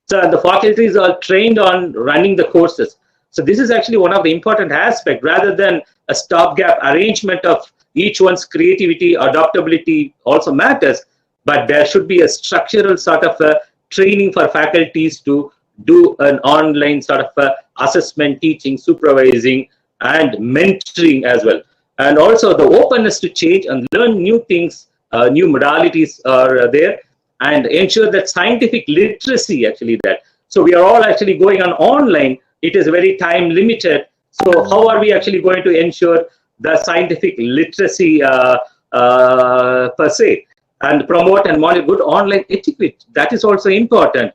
So the faculties are trained on running the courses. So this is actually one of the important aspects, rather than a stopgap arrangement of each one's creativity, adaptability also matters, but there should be a structural sort of a training for faculties to do an online sort of assessment, teaching, supervising, and mentoring as well. And also the openness to change and learn new things, new modalities are there, and ensure that scientific literacy actually there. So we are all actually going on online. It is very time limited. So how are we actually going to ensure the scientific literacy per se, and promote and monitor good online etiquette? That is also important.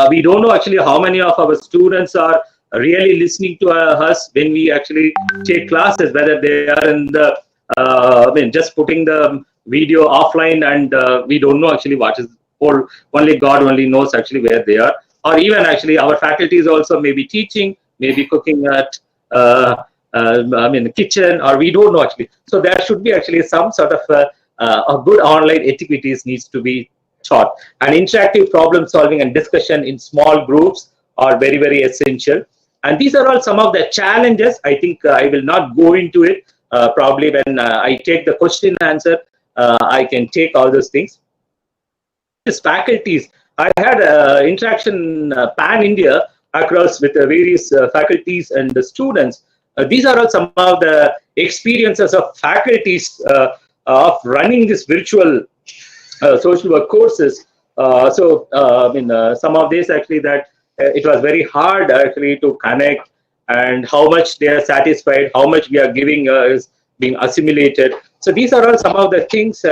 We don't know actually how many of our students are really listening to us when we actually take classes, whether they are in the, just putting the video offline, and we don't know actually what is, or only God only knows actually where they are. Or even actually our faculties also may be teaching, maybe cooking at kitchen, or we don't know actually. So there should be actually some sort of a good online activities needs to be taught, and interactive problem solving and discussion in small groups are very, very essential. And these are all some of the challenges. I think I will not go into it. Probably when I take the question and answer, I can take all those things. As faculties, I had interaction pan-India across with various faculties and the students. These are all some of the experiences of faculties of running this virtual social work courses. Some of this actually that it was very hard actually to connect, and how much they are satisfied, how much we are giving is being assimilated. So these are all some of the things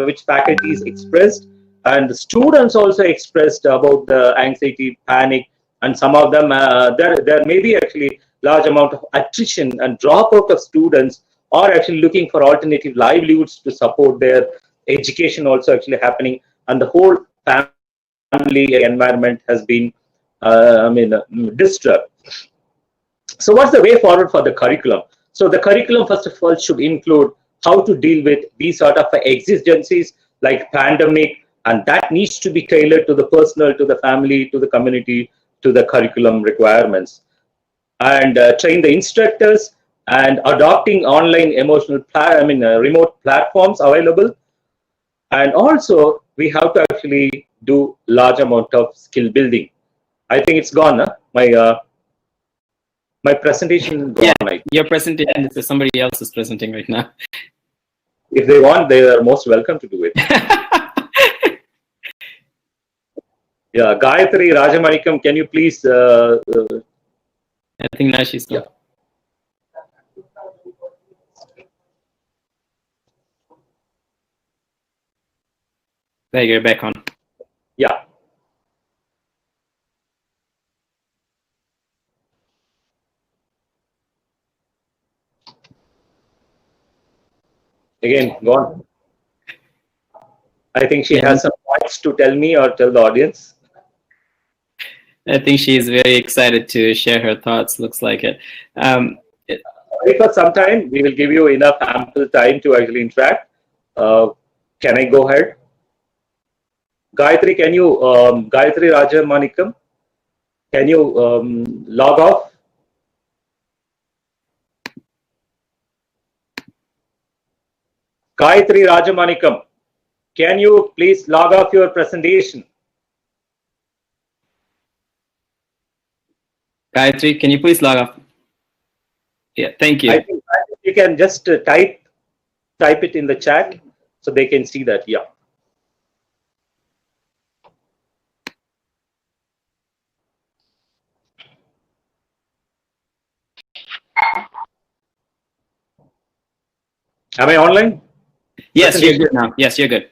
which faculties expressed, and the students also expressed about the anxiety, panic, and some of them there may be actually large amount of attrition and dropout of students, or actually looking for alternative livelihoods to support their education also actually happening, and the whole family environment has been disturbed. So what's the way forward for the curriculum? So the curriculum, first of all, should include how to deal with these sort of exigencies like pandemic, and that needs to be tailored to the personal, to the family, to the community, to the curriculum requirements. And train the instructors, and adopting online emotional, remote platforms available. And also we have to actually do large amount of skill building. I think it's gone, huh? My presentation gone. Yeah, your presentation is somebody else is presenting right now. If they want, they are most welcome to do it. Yeah, Gayatri Rajamanikam, can you please? I think now she's gone. There you go, back on. Yeah. Again, go on. I think she has some points to tell me or tell the audience. I think she's very excited to share her thoughts, looks like it. For some time, we will give you enough ample time to actually interact. Can I go ahead? Gayatri, can you, Gayatri Rajamanikam, can you log off? Gayatri Rajamanikam, can you please log off your presentation? Gayatri, can you please log off? Yeah, thank you. I think you can just type it in the chat so they can see that. Yeah. Am I online? Yes, you're good now. Yes, you're good.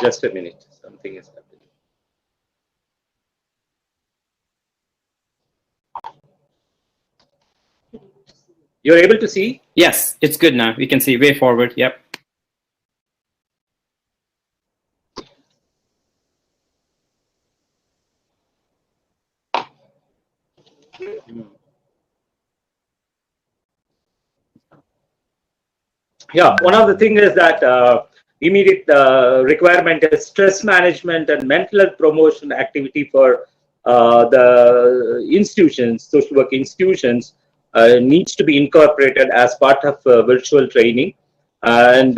Just a minute. Something is happening. You're able to see? Yes, it's good now. We can see way forward. Yep. Yeah, one of the things is that immediate requirement is stress management and mental health promotion activity for the institutions, social work institutions, needs to be incorporated as part of virtual training. And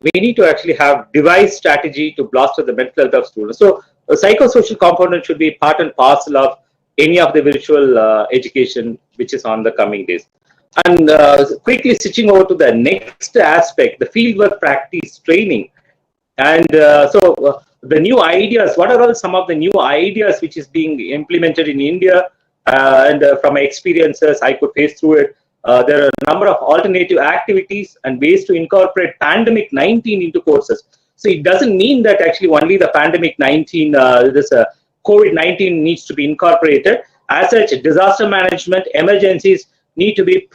we need to actually have device strategy to bolster the mental health of students. So a psychosocial component should be part and parcel of any of the virtual education which is on the coming days. And quickly switching over to the next aspect, the fieldwork practice training. And the new ideas, what are all some of the new ideas which is being implemented in India? And from my experiences, I could face through it. There are a number of alternative activities and ways to incorporate pandemic 19 into courses. So it doesn't mean that actually only the pandemic 19, this COVID-19 needs to be incorporated. As such, disaster management, emergencies need to be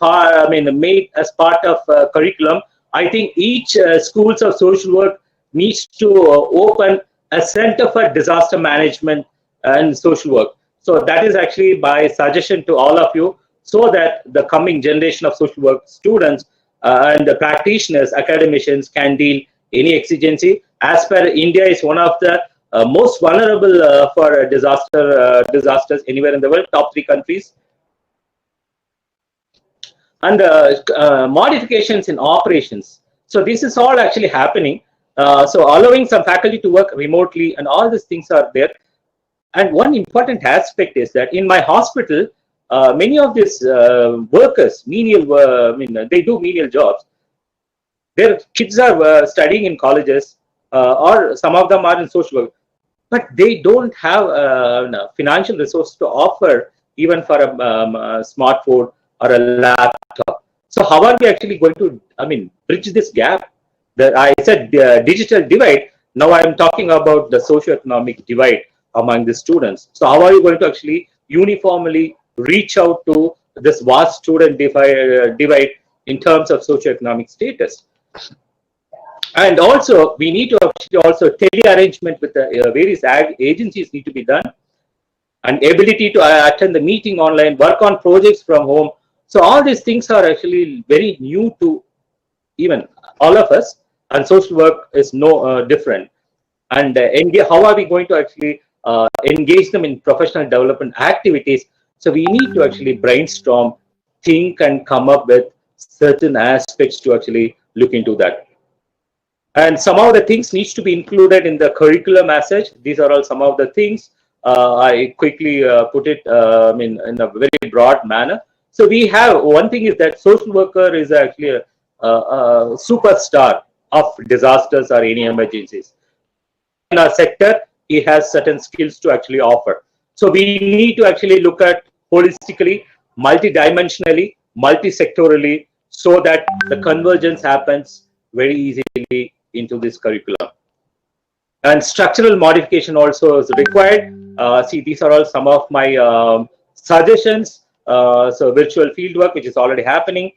made as part of curriculum. I think each schools of social work needs to open a center for disaster management and social work. So that is actually my suggestion to all of you, so that the coming generation of social work students and the practitioners, academicians can deal any exigency. As per India is one of the most vulnerable for disasters anywhere in the world, top 3 countries. And modifications in operations. So this is all actually happening. So allowing some faculty to work remotely and all these things are there. And one important aspect is that in my hospital, many of these workers, they do menial jobs. Their kids are studying in colleges, or some of them are in social work, but they don't have financial resource to offer even for a smartphone or a laptop. So how are we actually going to, bridge this gap? I said digital divide. Now I am talking about the socioeconomic divide among the students. So how are you going to actually uniformly reach out to this vast student divide in terms of socioeconomic status? And also, we need to actually also tele-arrangement with the various agencies need to be done, and ability to attend the meeting online, work on projects from home. So all these things are actually very new to even all of us, and social work is no different. And how are we going to actually engage them in professional development activities? So we need to actually brainstorm, think, and come up with certain aspects to actually look into that. And some of the things needs to be included in the curriculum as such. These are all some of the things. I quickly put it in a very broad manner. So we have one thing is that social worker is actually a superstar of disasters or any emergencies. In our sector, he has certain skills to actually offer. So we need to actually look at holistically, multidimensionally, multi-sectorally, so that the convergence happens very easily into this curriculum. And structural modification also is required. See, these are all some of my suggestions. So virtual fieldwork, which is already happening.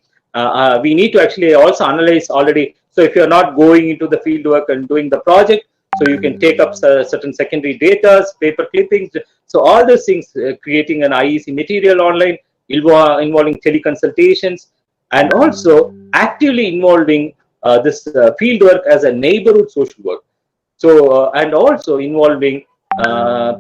We need to actually also analyze already. So if you're not going into the fieldwork and doing the project, so you can take up certain secondary data, paper clippings. So all those things, creating an IEC material online, involving teleconsultations, and also actively involving this fieldwork as a neighborhood social work. So, and also involving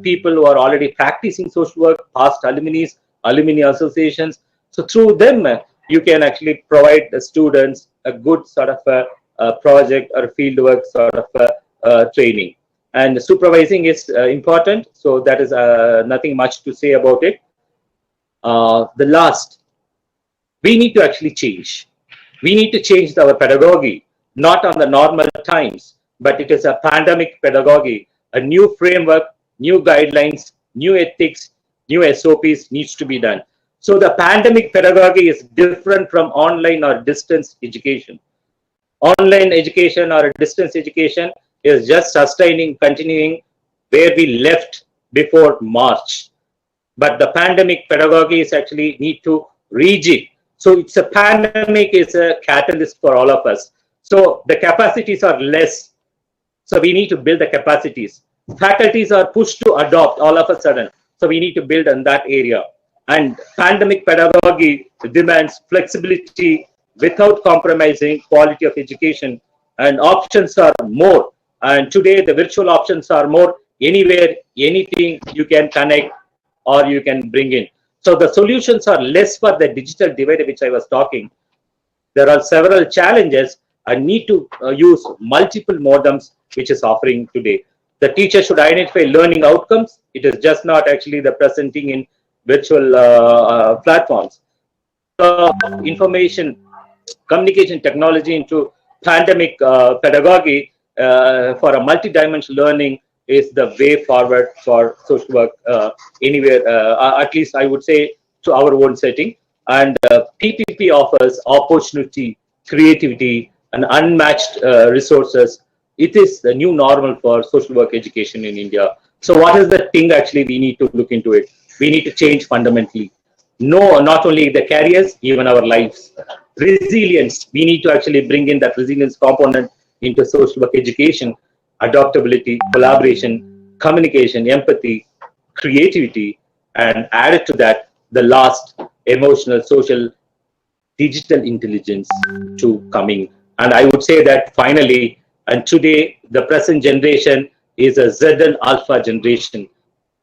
people who are already practicing social work, past alumni associations. So through them, you can actually provide the students a good sort of a project or fieldwork sort of training. And supervising is important. So that is nothing much to say about it. The last, we need to actually change. We need to change our pedagogy, not on the normal times, but it is a pandemic pedagogy, a new framework, new guidelines, new ethics, new SOPs needs to be done. So the pandemic pedagogy is different from online or distance education. Online education or distance education is just sustaining, continuing where we left before March. But the pandemic pedagogy is actually need to rejig. So it's a pandemic is a catalyst for all of us. So the capacities are less. So we need to build the capacities. Faculties are pushed to adopt all of a sudden. So we need to build in that area. And pandemic pedagogy demands flexibility without compromising quality of education. And options are more. And today the virtual options are more. Anywhere, anything you can connect or you can bring in. So the solutions are less for the digital divide which I was talking. There are several challenges and need to use multiple modems which is offering today. The teacher should identify learning outcomes. It is just not actually the presenting in virtual platforms. Information communication technology into pandemic pedagogy for a multi-dimensional learning is the way forward for social work anywhere, at least I would say to our own setting. And PPP offers opportunity, creativity, and unmatched resources. It is the new normal for social work education in India. So what is the thing actually we need to look into it? We need to change fundamentally. No, not only the careers, even our lives. Resilience, we need to actually bring in that resilience component into social work education. Adaptability, collaboration, communication, empathy, creativity, and added to that the last emotional, social, digital intelligence to coming. And I would say that finally, and today, the present generation is a Z and Alpha generation.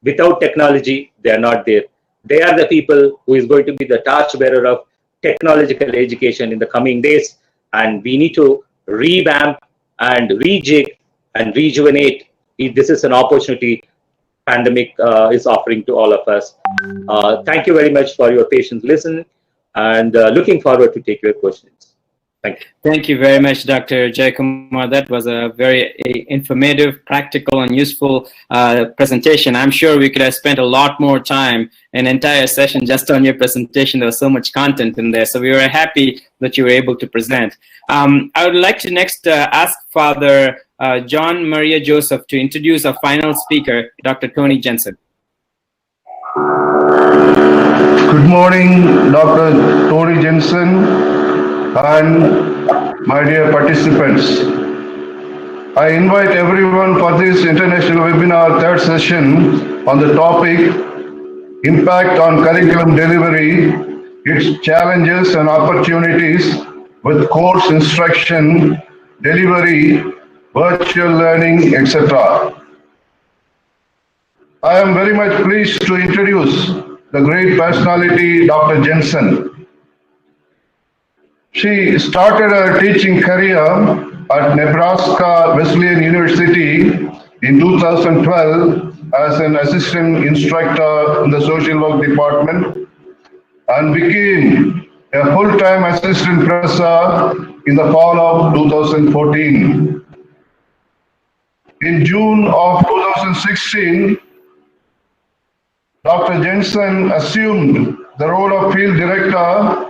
Without technology, they are not there. They are the people who is going to be the torchbearer of technological education in the coming days. And we need to revamp and rejig and rejuvenate. This is an opportunity pandemic is offering to all of us. Thank you very much for your patient listening, and looking forward to take your questions. Thank you. Thank you very much, Dr. Jayakumar. That was a very informative, practical, and useful presentation. I'm sure we could have spent a lot more time, an entire session just on your presentation. There was so much content in there. So we were happy that you were able to present. I would like to next ask Father John Maria Joseph to introduce our final speaker, Dr. Tony Jensen. Good morning, Dr. Tony Jensen, and my dear participants. I invite everyone for this international webinar third session on the topic Impact on Curriculum Delivery, its challenges and opportunities with course instruction, delivery, virtual learning, etc. I am very much pleased to introduce the great personality, Dr. Jensen. She started her teaching career at Nebraska Wesleyan University in 2012 as an assistant instructor in the social work department and became a full-time assistant professor in the fall of 2014. In June of 2016, Dr. Jensen assumed the role of field director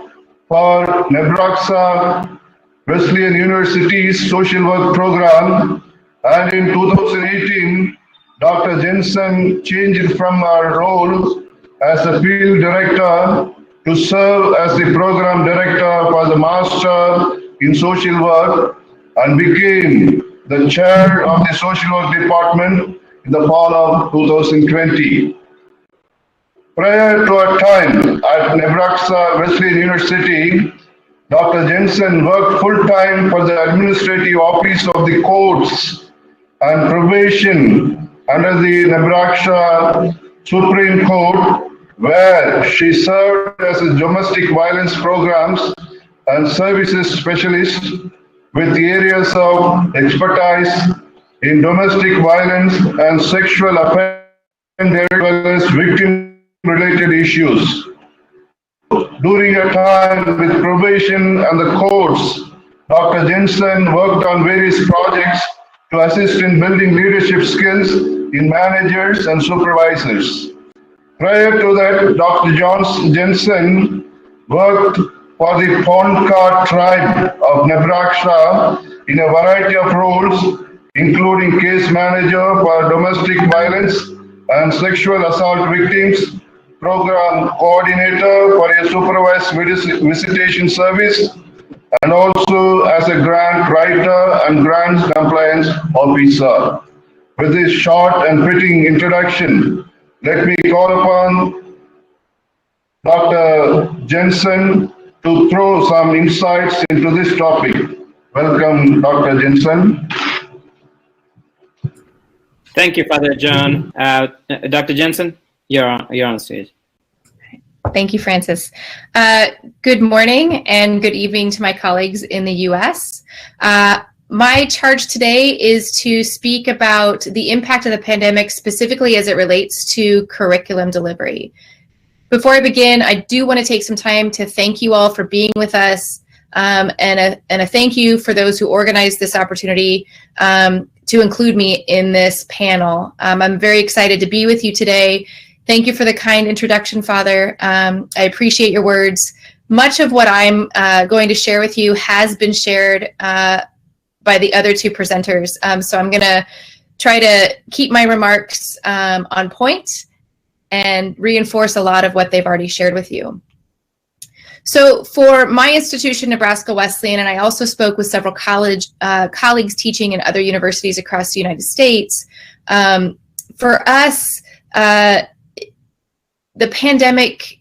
for Nebraska Wesleyan University's social work program, and in 2018, Dr. Jensen changed from her role as a field director to serve as the program director for the Master in Social Work and became the chair of the Social Work Department in the fall of 2020. Prior to her time at Nebraska Wesleyan University, Dr. Jensen worked full-time for the Administrative Office of the Courts and Probation under the Nebraska Supreme Court, where she served as a domestic violence programs and services specialist with the areas of expertise in domestic violence and sexual offenders as well as victim-related issues. During her time with probation and the courts, Dr. Jensen worked on various projects to assist in building leadership skills in managers and supervisors. Prior to that, Dr. Jensen worked for the Ponca tribe of Nebraska in a variety of roles, including case manager for domestic violence and sexual assault victims, program coordinator for a supervised visitation service, and also as a grant writer and grants compliance officer. With this short and fitting introduction, let me call upon Dr. Jensen to throw some insights into this topic. Welcome, Dr. Jensen. Thank you, Father John. Dr. Jensen, you're on stage. Thank you, Francis. Good morning and good evening to my colleagues in the U.S. My charge today is to speak about the impact of the pandemic, specifically as it relates to curriculum delivery. Before I begin, I do want to take some time to thank you all for being with us, and a thank you for those who organized this opportunity to include me in this panel. I'm very excited to be with you today. Thank you for the kind introduction, Father. I appreciate your words. Much of what I'm going to share with you has been shared by the other two presenters. So I'm going to try to keep my remarks on point and reinforce a lot of what they've already shared with you. So for my institution, Nebraska Wesleyan, and I also spoke with several colleagues teaching in other universities across the United States, for us, the pandemic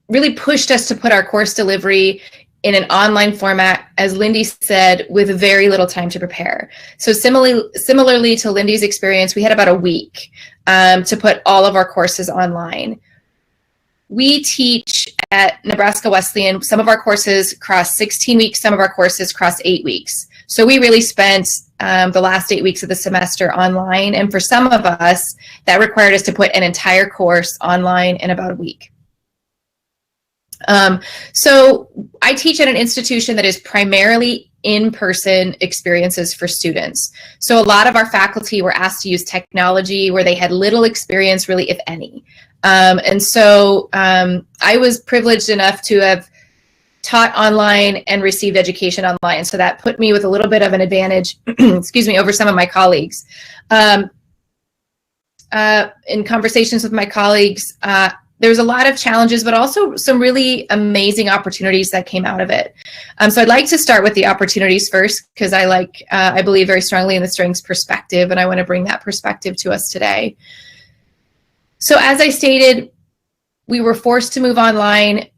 really pushed us to put our course delivery in an online format, as Lindy said, with very little time to prepare. So similarly to Lindy's experience, we had about a week to put all of our courses online. We teach at Nebraska Wesleyan, some of our courses cross 16 weeks, some of our courses cross 8 weeks. So we really spent the last 8 weeks of the semester online. And for some of us, that required us to put an entire course online in about a week. So I teach at an institution that is primarily in-person experiences for students. So a lot of our faculty were asked to use technology where they had little experience, really, if any. And so I was privileged enough to have taught online and received education online. So that put me with a little bit of an advantage, excuse me, over some of my colleagues. In conversations with my colleagues, there was a lot of challenges, but also some really amazing opportunities that came out of it. So I'd like to start with the opportunities first, because I believe very strongly in the strengths perspective, and I want to bring that perspective to us today. So as I stated, we were forced to move online.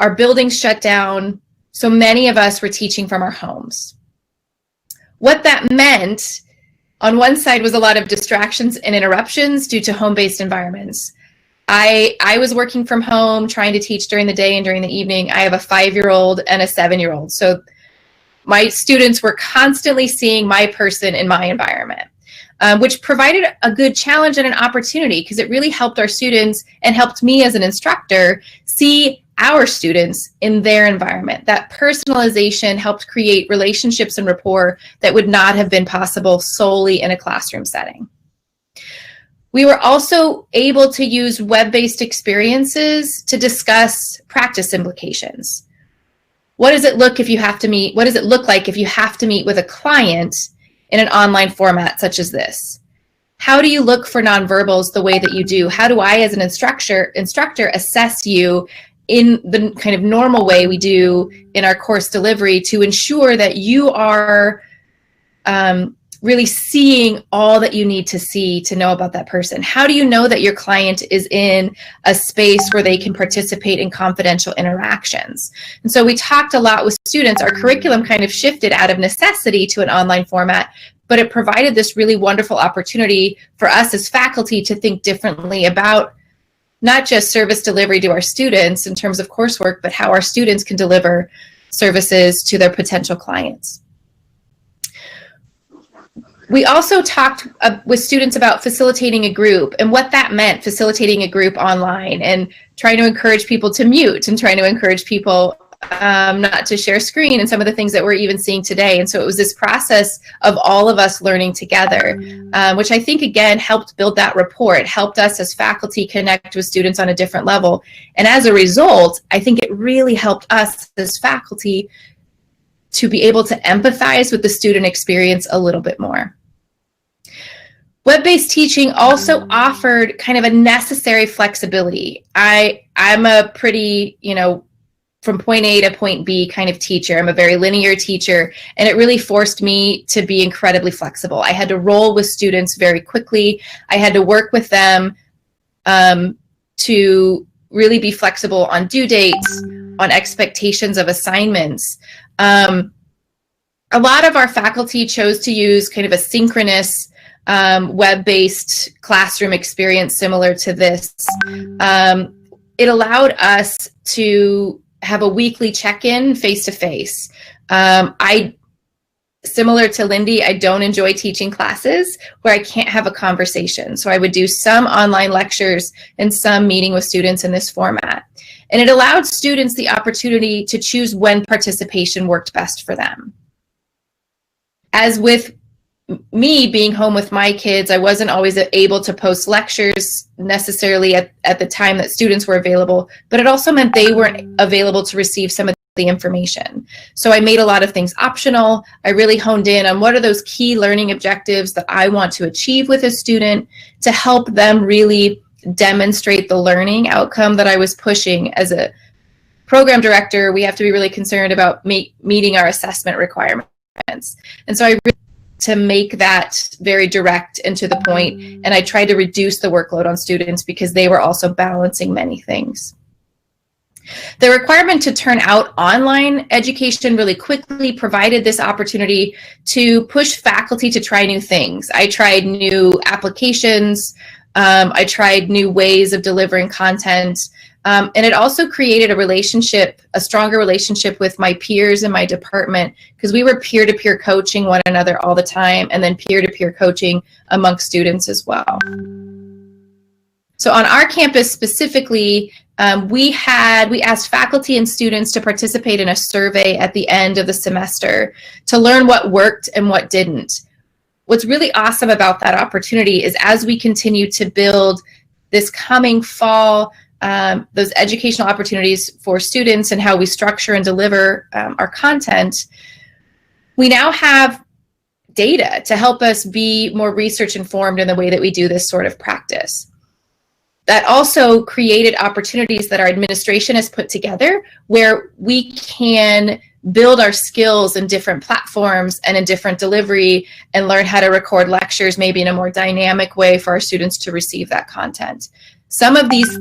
Our buildings shut down. So many of us were teaching from our homes. What that meant, on one side, was a lot of distractions and interruptions due to home-based environments. I was working from home, trying to teach during the day and during the evening. I have a 5-year-old and a 7-year-old. So my students were constantly seeing my person in my environment, which provided a good challenge and an opportunity, because it really helped our students and helped me as an instructor see our students in their environment. That personalization helped create relationships and rapport that would not have been possible solely in a classroom setting. We were also able to use web-based experiences to discuss practice implications. What does it look like if you have to meet with a client in an online format such as this? How do you look for nonverbals the way that you do? How do I, as an instructor, assess you in the kind of normal way we do in our course delivery to ensure that you are really seeing all that you need to see to know about that person? How do you know that your client is in a space where they can participate in confidential interactions? And so we talked a lot with students. Our curriculum kind of shifted out of necessity to an online format, but it provided this really wonderful opportunity for us as faculty to think differently about not just service delivery to our students in terms of coursework, but how our students can deliver services to their potential clients. We also talked with students about facilitating a group and what that meant, facilitating a group online, and trying to encourage people to mute and trying to encourage people not to share screen, and some of the things that we're even seeing today. And so it was this process of all of us learning together, which I think, again, helped build that rapport. It helped us as faculty connect with students on a different level. And as a result, I think it really helped us as faculty to be able to empathize with the student experience a little bit more. Web-based teaching also offered kind of a necessary flexibility. I'm a pretty, from point A to point B kind of teacher. I'm a very linear teacher, and it really forced me to be incredibly flexible. I had to roll with students very quickly. I had to work with them to really be flexible on due dates, on expectations of assignments. A lot of our faculty chose to use kind of a synchronous web-based classroom experience similar to this. It allowed us to have a weekly check-in face-to-face. Similar to Lindy, I don't enjoy teaching classes where I can't have a conversation. So I would do some online lectures and some meeting with students in this format. And it allowed students the opportunity to choose when participation worked best for them. As with me being home with my kids, I wasn't always able to post lectures necessarily at the time that students were available, but it also meant they weren't available to receive some of the information. So I made a lot of things optional. I really honed in on what are those key learning objectives that I want to achieve with a student to help them really demonstrate the learning outcome that I was pushing. As a program director, we have to be really concerned about meeting our assessment requirements. And so I to make that very direct and to the point, and I tried to reduce the workload on students because they were also balancing many things. The requirement to turn out online education really quickly provided this opportunity to push faculty to try new things. I tried new applications, I tried new ways of delivering content, and it also created a stronger relationship with my peers in my department, because we were peer-to-peer coaching one another all the time, and then peer-to-peer coaching amongst students as well. So on our campus specifically, we asked faculty and students to participate in a survey at the end of the semester to learn what worked and what didn't. What's really awesome about that opportunity is as we continue to build this coming fall, those educational opportunities for students and how we structure and deliver our content, we now have data to help us be more research informed in the way that we do this sort of practice. That also created opportunities that our administration has put together where we can build our skills in different platforms and in different delivery and learn how to record lectures maybe in a more dynamic way for our students to receive that content. Some of these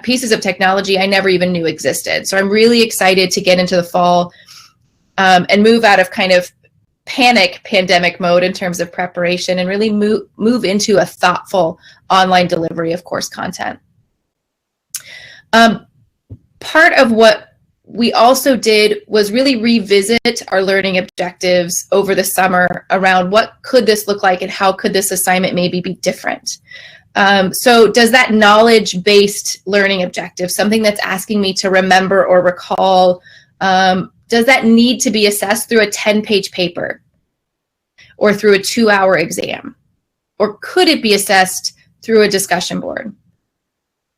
pieces of technology I never even knew existed. So I'm really excited to get into the fall and move out of kind of panic pandemic mode in terms of preparation and really move into a thoughtful online delivery of course content. Part of what we also did was really revisit our learning objectives over the summer around what could this look like and how could this assignment maybe be different. So does that knowledge-based learning objective, something that's asking me to remember or recall, does that need to be assessed through a 10-page paper or through a 2-hour exam? Or could it be assessed through a discussion board?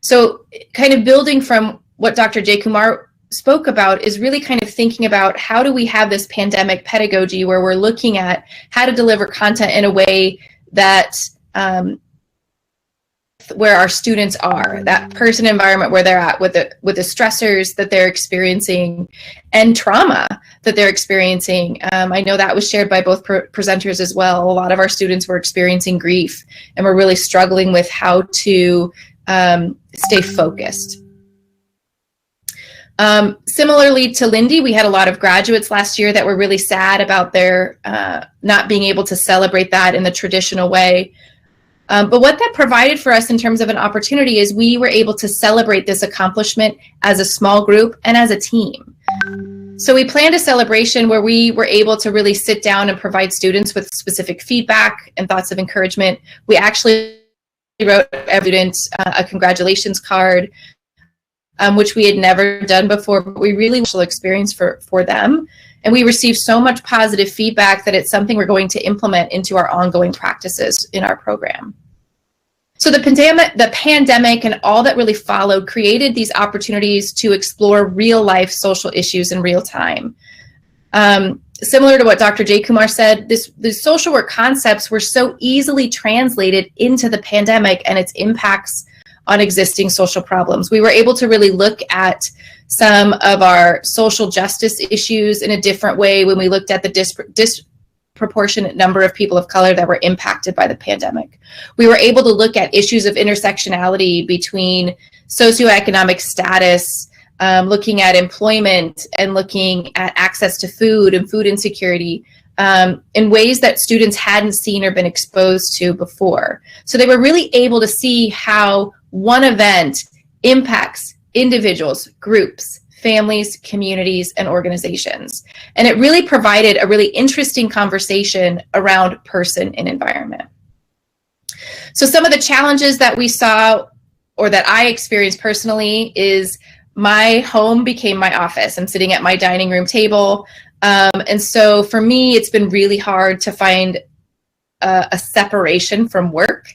So kind of building from what Dr. Jayakumar spoke about is really kind of thinking about how do we have this pandemic pedagogy where we're looking at how to deliver content in a way that where our students are, that person environment where they're at with the stressors that they're experiencing and trauma that they're experiencing. I know that was shared by both presenters as well. A lot of our students were experiencing grief and we're really struggling with how to stay focused. Similarly to Lindy, we had a lot of graduates last year that were really sad about their not being able to celebrate that in the traditional way. But what that provided for us in terms of an opportunity is we were able to celebrate this accomplishment as a small group and as a team. So we planned a celebration where we were able to really sit down and provide students with specific feedback and thoughts of encouragement. We actually wrote every student a congratulations card, which we had never done before, but we really special experience for them. And we received so much positive feedback that it's something we're going to implement into our ongoing practices in our program. So the pandemic and all that really followed created these opportunities to explore real life social issues in real time. Similar to what Dr. Jayakumar said, the social work concepts were so easily translated into the pandemic and its impacts on existing social problems. We were able to really look at some of our social justice issues in a different way when we looked at the disproportionate number of people of color that were impacted by the pandemic. We were able to look at issues of intersectionality between socioeconomic status, looking at employment and looking at access to food and food insecurity in ways that students hadn't seen or been exposed to before. So they were really able to see how one event impacts individuals, groups, families, communities, and organizations. And it really provided a really interesting conversation around person and environment. So some of the challenges that we saw or that I experienced personally is my home became my office. I'm sitting at my dining room table. And so for me, it's been really hard to find a separation from work.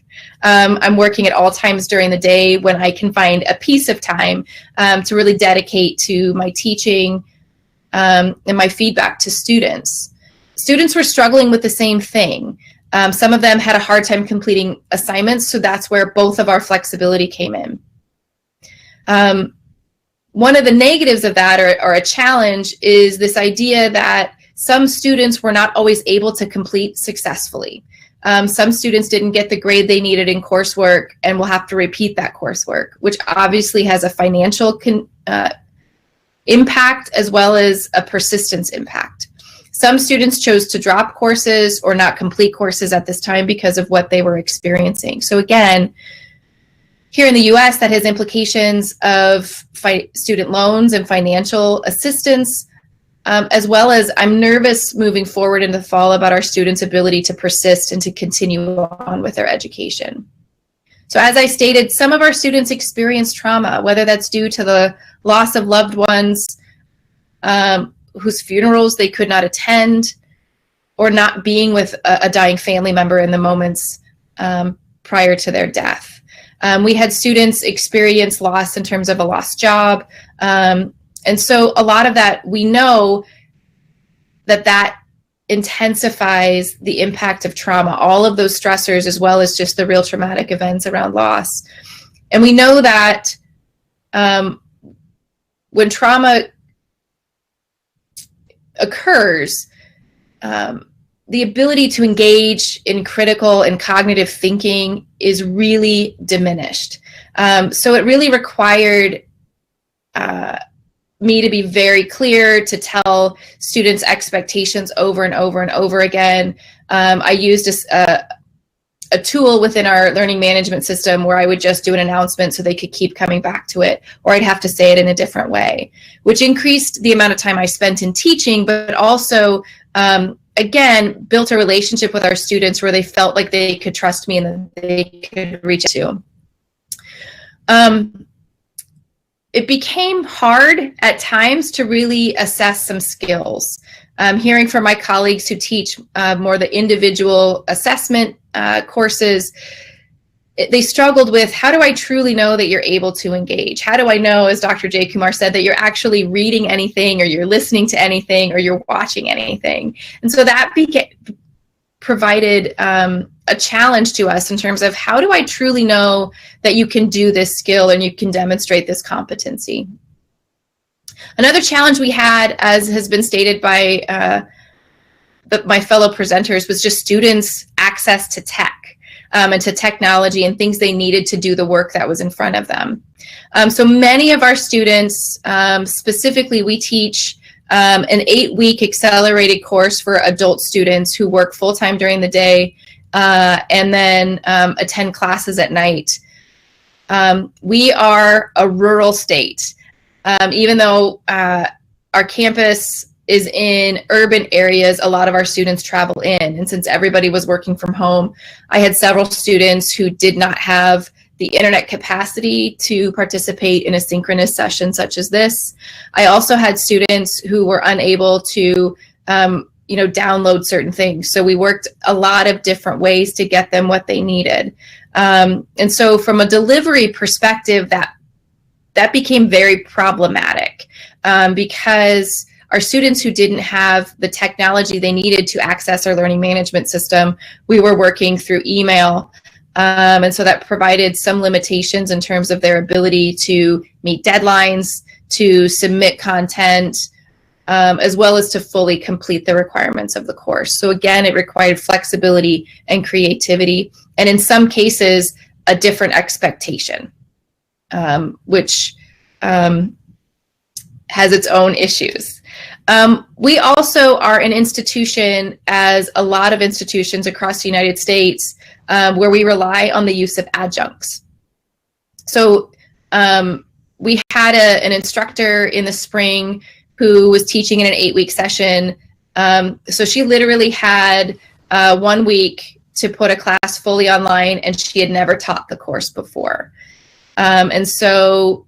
I'm working at all times during the day when I can find a piece of time to really dedicate to my teaching and my feedback to students. Students were struggling with the same thing. Some of them had a hard time completing assignments, so that's where both of our flexibility came in. One of the negatives of that, or a challenge, is this idea that some students were not always able to complete successfully. Some students didn't get the grade they needed in coursework and will have to repeat that coursework, which obviously has a financial impact as well as a persistence impact. Some students chose to drop courses or not complete courses at this time because of what they were experiencing. So again, here in the US, that has implications of student loans and financial assistance, as well as I'm nervous moving forward in the fall about our students' ability to persist and to continue on with their education. So as I stated, some of our students experience trauma, whether that's due to the loss of loved ones whose funerals they could not attend, or not being with a dying family member in the moments prior to their death. We had students experience loss in terms of a lost job. And so a lot of that, we know that intensifies the impact of trauma, all of those stressors, as well as just the real traumatic events around loss. And we know that when trauma occurs, the ability to engage in critical and cognitive thinking is really diminished. So it really required me to be very clear, to tell students expectations over and over and over again. I used a tool within our learning management system where I would just do an announcement so they could keep coming back to it, or I'd have to say it in a different way, which increased the amount of time I spent in teaching, but also, again, built a relationship with our students where they felt like they could trust me and that they could reach out to. It became hard at times to really assess some skills. Hearing from my colleagues who teach more the individual assessment courses, they struggled with, how do I truly know that you're able to engage? How do I know, as Dr. Jayakumar said, that you're actually reading anything, or you're listening to anything, or you're watching anything? And so that provided a challenge to us in terms of, how do I truly know that you can do this skill and you can demonstrate this competency? Another challenge we had, as has been stated by my fellow presenters, was just students' access to tech and to technology and things they needed to do the work that was in front of them. So many of our students, specifically we teach an 8-week accelerated course for adult students who work full-time during the day and then attend classes at night. We are a rural state. Even though our campus is in urban areas, a lot of our students travel in. And since everybody was working from home, I had several students who did not have the internet capacity to participate in a synchronous session such as this. I also had students who were unable to download certain things. So we worked a lot of different ways to get them what they needed. And so from a delivery perspective, that became very problematic because our students who didn't have the technology they needed to access our learning management system, we were working through email. And so that provided some limitations in terms of their ability to meet deadlines, to submit content, as well as to fully complete the requirements of the course. So again, it required flexibility and creativity, and in some cases, a different expectation, which has its own issues. We also are an institution, as a lot of institutions across the United States, where we rely on the use of adjuncts. So we had an instructor in the spring who was teaching in an 8-week session. So she literally had 1 week to put a class fully online, and she had never taught the course before. And so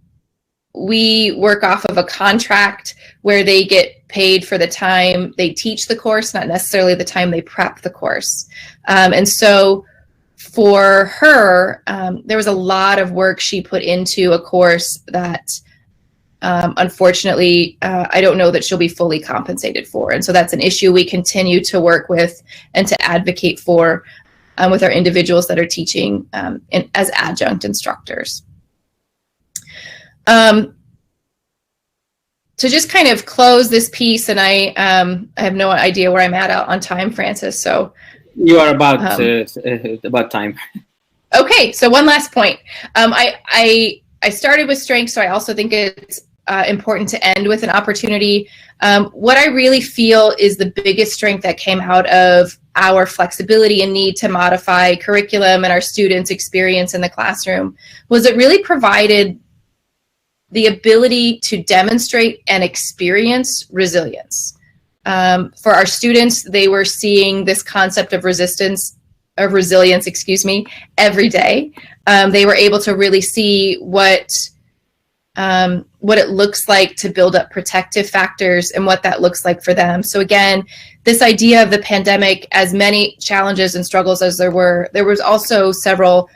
we work off of a contract where they get paid for the time they teach the course, not necessarily the time they prep the course. And so for her, there was a lot of work she put into a course that unfortunately, I don't know that she'll be fully compensated for. And so that's an issue we continue to work with and to advocate for with our individuals that are teaching as adjunct instructors. to just kind of close this piece, and I have no idea where I'm at on time, Francis. So you are about time. Okay, so one last point. I started with strength, so I also think it's important to end with an opportunity. What I really feel is the biggest strength that came out of our flexibility and need to modify curriculum and our students' experience in the classroom was it really provided the ability to demonstrate and experience resilience. For our students, they were seeing this concept of resilience, every day. They were able to really see what it looks like to build up protective factors and what that looks like for them. So again, this idea of the pandemic, as many challenges and struggles as there was also several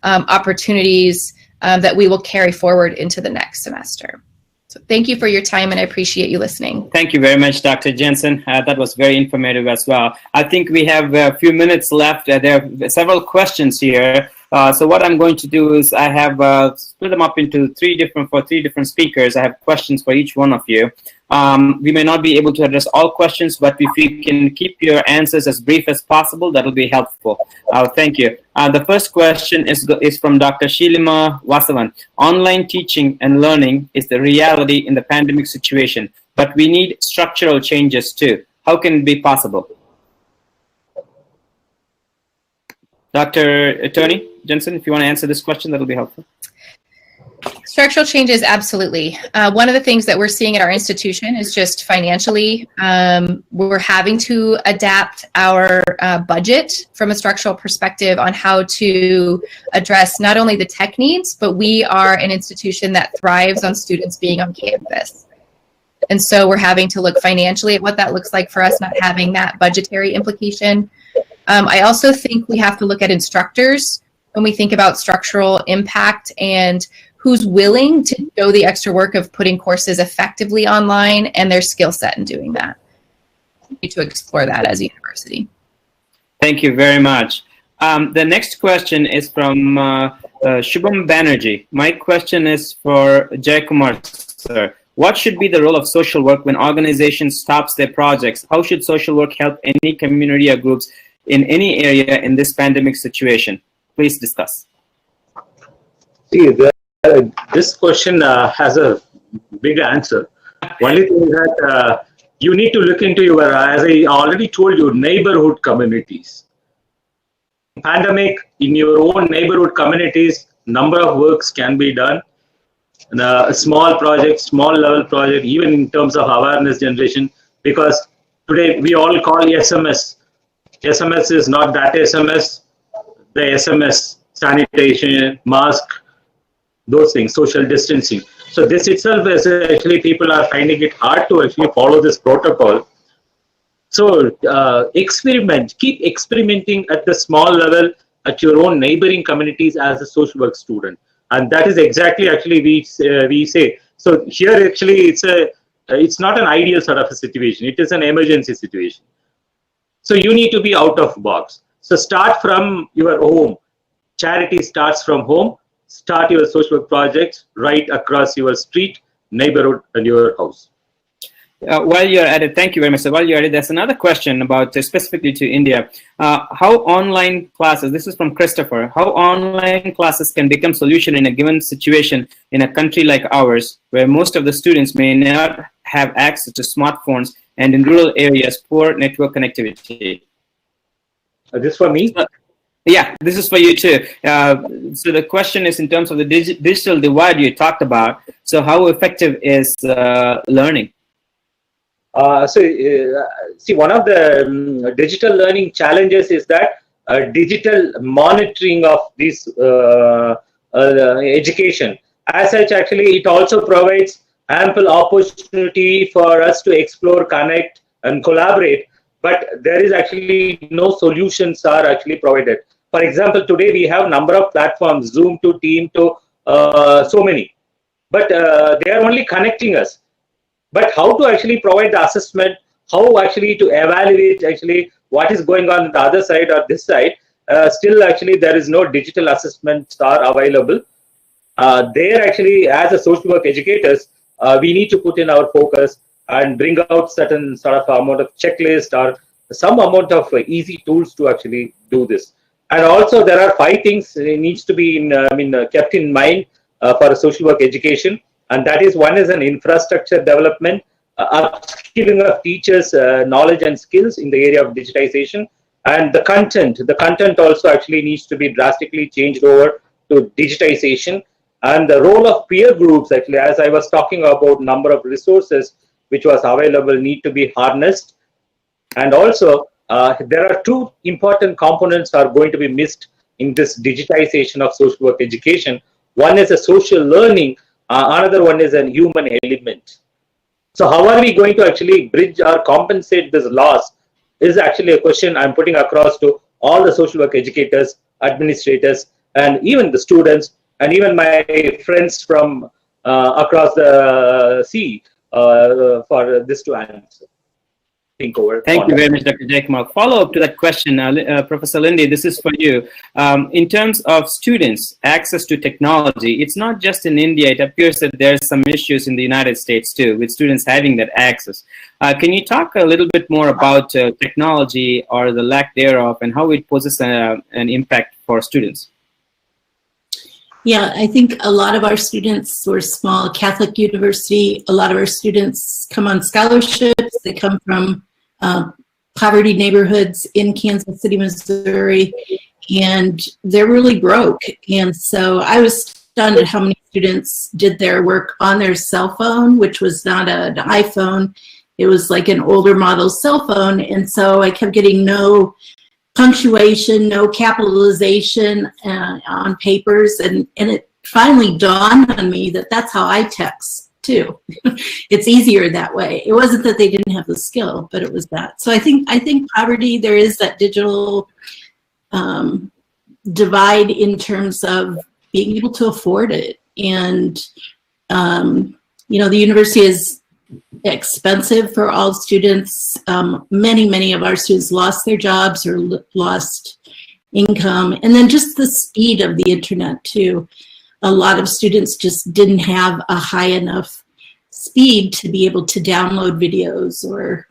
opportunities that we will carry forward into the next semester. So thank you for your time, and I appreciate you listening. Thank you very much, Dr. Jensen. That was very informative as well. I think we have a few minutes left. There are several questions here. So what I'm going to do is I have split them up into three different speakers. I have questions for each one of you. We may not be able to address all questions, but if you can keep your answers as brief as possible, that will be helpful. Thank you. The first question is from Dr. Shilima Vasavan. Online teaching and learning is the reality in the pandemic situation, but we need structural changes too. How can it be possible? Dr. Tony Jensen, if you want to answer this question, that'll be helpful. Structural changes, absolutely. One of the things that we're seeing at our institution is just financially, we're having to adapt our budget from a structural perspective on how to address not only the tech needs, but we are an institution that thrives on students being on campus. And so we're having to look financially at what that looks like for us, not having that budgetary implication. I also think we have to look at instructors when we think about structural impact and who's willing to go the extra work of putting courses effectively online and their skill set in doing that. We need to explore that as a university. Thank you very much. The next question is from Shubham Banerjee. My question is for Jayakumar, sir. What should be the role of social work when organizations stops their projects? How should social work help any community or groups in any area in this pandemic situation? Please discuss. See, this question has a big answer. Only thing is that you need to look into your, as I already told you, neighborhood communities. Pandemic, in your own neighborhood communities, number of works can be done. And a small project, small level project, even in terms of awareness generation, because today we all call SMS. SMS is not that SMS, the SMS, sanitation, mask, those things, social distancing. So this itself is actually people are finding it hard to actually follow this protocol. So experiment, keep experimenting at the small level at your own neighboring communities as a social work student. And that is exactly actually we say. So here actually it's not an ideal sort of a situation. It is an emergency situation. So you need to be out of box. So start from your home. Charity starts from home. Start your social work projects right across your street, neighborhood, and your house. While you're at it, thank you very much. So while you're at it, there's another question about specifically to India. How online classes, this is from Christopher, how online classes can become solution in a given situation in a country like ours, where most of the students may not have access to smartphones and in rural areas, poor network connectivity. This for me? Yeah, this is for you too. So the question is in terms of the digital divide you talked about. So how effective is learning? See, one of the digital learning challenges is that digital monitoring of this education. As such, actually, it also provides ample opportunity for us to explore, connect, and collaborate. But there is actually no solutions are actually provided. For example, today we have number of platforms, Zoom to Team to so many, but they are only connecting us. But how to actually provide the assessment, how actually to evaluate actually what is going on the other side or this side, still actually there is no digital assessments are available. There actually, as a social work educators, we need to put in our focus and bring out certain sort of amount of checklist or some amount of easy tools to actually do this. And also there are 5 things needs to be kept in mind for social work education, and that is, one is an infrastructure development, upskilling of teachers' knowledge and skills in the area of digitization, and the content also actually needs to be drastically changed over to digitization. And the role of peer groups, actually, as I was talking about, number of resources which was available need to be harnessed. And also there are 2 important components are going to be missed in this digitization of social work education. One is a social learning, another one is a human element. So how are we going to actually bridge or compensate this loss is actually a question I'm putting across to all the social work educators, administrators, and even the students, and even my friends from across the sea for this to answer. Think over. Thank you very much, Dr. Jayakumar. Follow up to that question, Professor Lindy, this is for you. In terms of students' access to technology, it's not just in India. It appears that there's some issues in the United States too, with students having that access. Can you talk a little bit more about technology or the lack thereof and how it poses an impact for students? Yeah, I think a lot of our students were small Catholic university. A lot of our students come on scholarships. They come from poverty neighborhoods in Kansas City, Missouri, and they're really broke. And so I was stunned at how many students did their work on their cell phone, which was not an iPhone. It was like an older model cell phone. And so I kept getting no punctuation, no capitalization on papers, and it finally dawned on me that that's how I text too. It's easier that way. It wasn't that they didn't have the skill, but it was that. So I think poverty, there is that digital divide in terms of being able to afford it, and the university is expensive for all students. Many of our students lost their jobs or lost income. And then just the speed of the internet too. A lot of students just didn't have a high enough speed to be able to download videos or,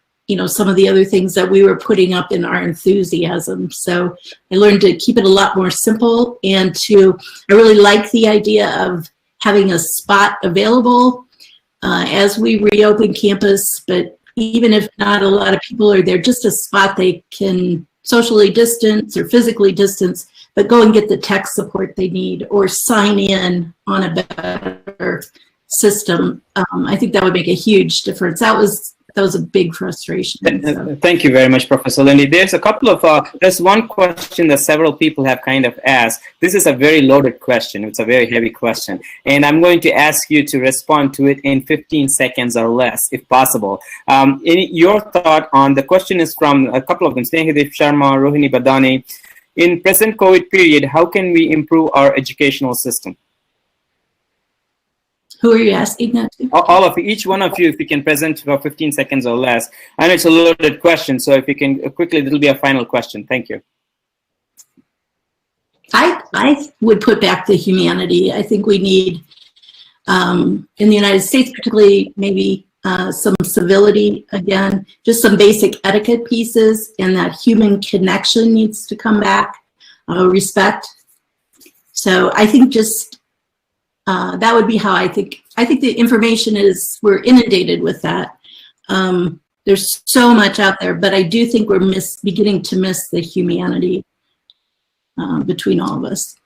some of the other things that we were putting up in our enthusiasm. So I learned to keep it a lot more simple, and I really like the idea of having a spot available as we reopen campus, but even if not a lot of people are there, just a spot they can socially distance or physically distance, but go and get the tech support they need or sign in on a better system. I think that would make a huge difference. That was a big frustration. So. Thank you very much, Professor Lindy. There's a couple of, there's one question that several people have kind of asked. This is a very loaded question. It's a very heavy question. And I'm going to ask you to respond to it in 15 seconds or less, if possible. Your thought on the question is from a couple of them, Snehadev Sharma, Rohini Badani. In present COVID period, how can we improve our educational system? Who are you asking that to? All of you, each one of you, if you can present for 15 seconds or less. I know it's a loaded question, so if you can quickly, this will be a final question. Thank you. I would put back the humanity. I think we need, in the United States particularly, maybe some civility again, just some basic etiquette pieces, and that human connection needs to come back, respect. So I think just that would be how I think the information is, we're inundated with that. There's so much out there, but I do think we're beginning to miss the humanity between all of us.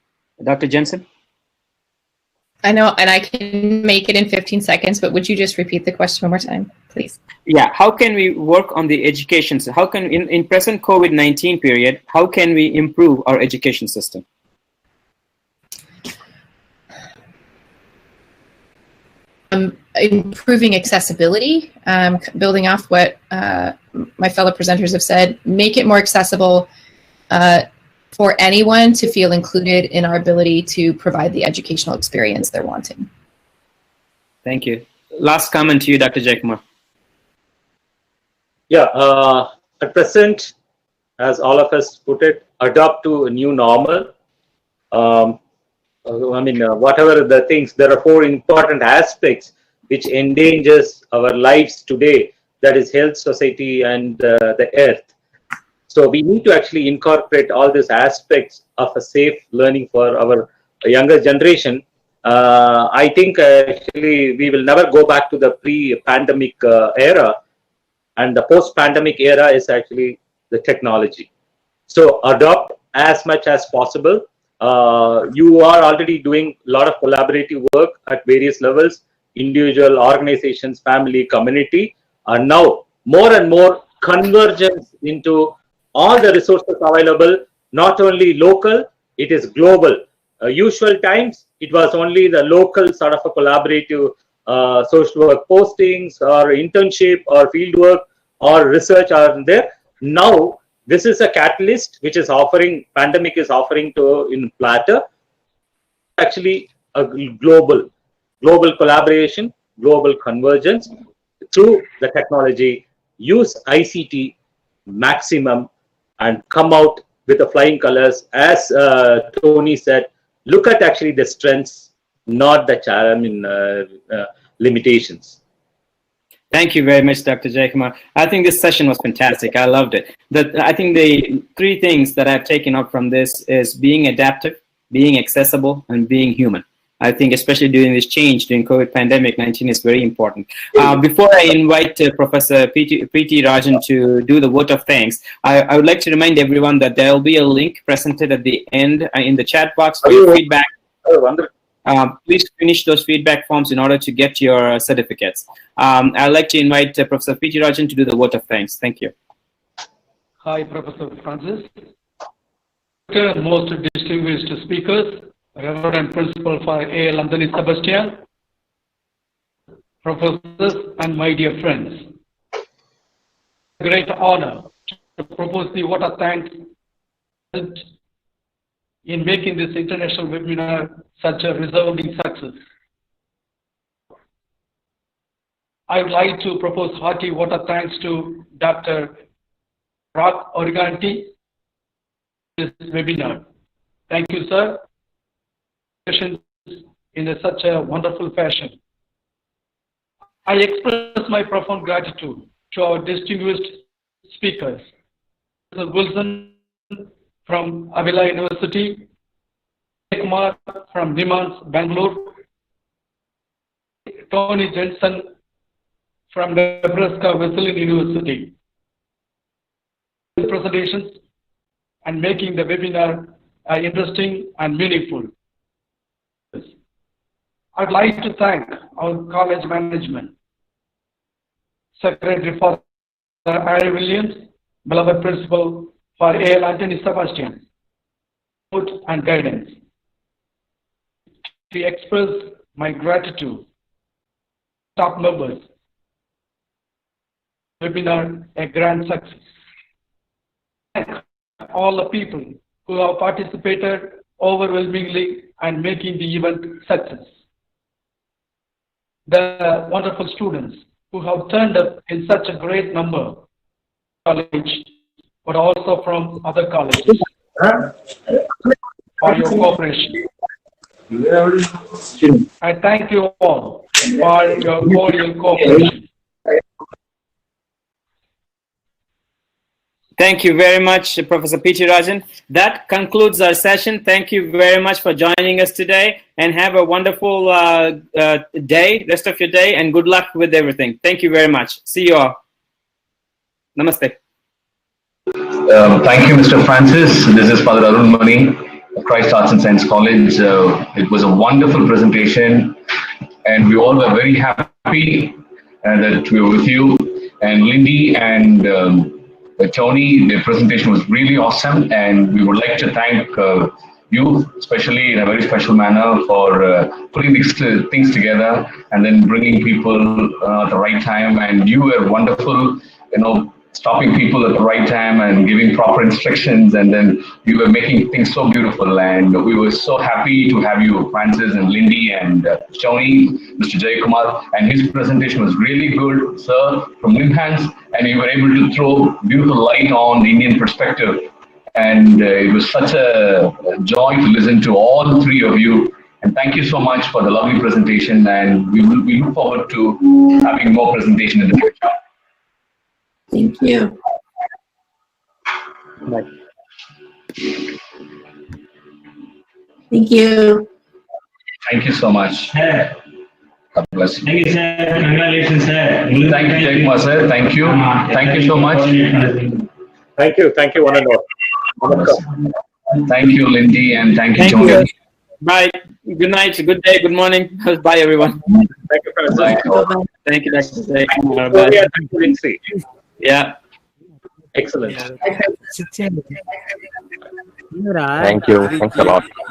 Dr. Jensen? I know, and I can make it in 15 seconds, but would you just repeat the question one more time, please? Yeah, how can we work on the education? So how can, in present COVID-19 period, how can we improve our education system? Improving accessibility, building off what my fellow presenters have said, make it more accessible for anyone to feel included in our ability to provide the educational experience they're wanting. Thank you. Last comment to you, Dr. Jayakumar. Yeah, at present, as all of us put it, adopt to a new normal. Whatever the things, there are 4 important aspects which endangers our lives today, that is health, society, and the earth. So we need to actually incorporate all these aspects of a safe learning for our younger generation. I think actually we will never go back to the pre-pandemic era, and the post-pandemic era is actually the technology. So adopt as much as possible. You are already doing a lot of collaborative work at various levels, individual, organizations, family, community, and now more and more convergence into all the resources available, not only local, it is global. Usual times, it was only the local sort of a collaborative social work postings or internship or field work or research are there. Now, this is a catalyst which is offering, pandemic is offering to in Platter, actually a global collaboration, global convergence through the technology. Use ICT maximum and come out with the flying colors. As Tony said, look at actually the strengths, not the limitations. Thank you very much, Dr. Jayakumar. I think this session was fantastic. I loved it. I think the three things that I've taken up from this is being adaptive, being accessible, and being human. I think especially during this change, during COVID pandemic-19 is very important. Before I invite Professor Preeti Rajan to do the vote of thanks, I would like to remind everyone that there will be a link presented at the end in the chat box for your feedback. Please finish those feedback forms in order to get your certificates. I'd like to invite Professor Preeti Rajan to do the vote of thanks. Thank you. Hi, Professor Francis. Most distinguished speakers, Reverend Principal for A.L. Anthony Sebastian, professors, and my dear friends. Great honor to propose the vote of thanks in making this international webinar such a resounding success. I would like to propose hearty vote of thanks to Dr. Rock Origanti for this webinar. Thank you, sir. In such a wonderful fashion. I express my profound gratitude to our distinguished speakers, Mr. Wilson from Avila University, Jayakumar from Nimans, Bangalore, Tony Jensen from Nebraska Wesleyan University. Presentations and making the webinar interesting and meaningful. I'd like to thank our college management, Secretary for Harry Williams, beloved Principal for A.L. Anthony Sebastian, support and guidance. To express my gratitude, staff members, webinar a grand success. Thank all the people who have participated overwhelmingly and making the event success. The wonderful students who have turned up in such a great number, college, but also from other colleges, for your cooperation. I thank you all for your cordial cooperation. Thank you very much, Professor Preeti Rajan. That concludes our session. Thank you very much for joining us today, and have a wonderful day, rest of your day, and good luck with everything. Thank you very much. See you all. Namaste. Thank you, Mr. Francis. This is Father Arun Mani of Christ Arts and Science College. It was a wonderful presentation, and we all were very happy that we were with you. And Lindy and Tony, their presentation was really awesome, and we would like to thank you, especially in a very special manner, for putting these things together and then bringing people at the right time. And you were wonderful, stopping people at the right time and giving proper instructions, and then you were making things so beautiful. And we were so happy to have you, Francis and Lindy and Tony, Mr. Jayakumar, and his presentation was really good, sir, from Nimans, and you were able to throw beautiful light on the Indian perspective. And it was such a joy to listen to all three of you And thank you so much for the lovely presentation, and we look forward to having more presentation in the future. Thank you. Thank you. Thank you so much. God bless you. Thank you, sir. Congratulations, sir. Thank you, Jayakumar, sir. Thank you. Thank you so much. Thank you. Thank you, one and all. Thank you, Lindy, and thank you, Thank Tony. you. Bye. Good night. Good day. Good morning. Bye, everyone. Thank you, Francis. Bye. Thank you, Dr. Jayakumar. Gloria, Bye. thank you, Lindsay. Yeah. Excellent. Thank you. Thanks a lot.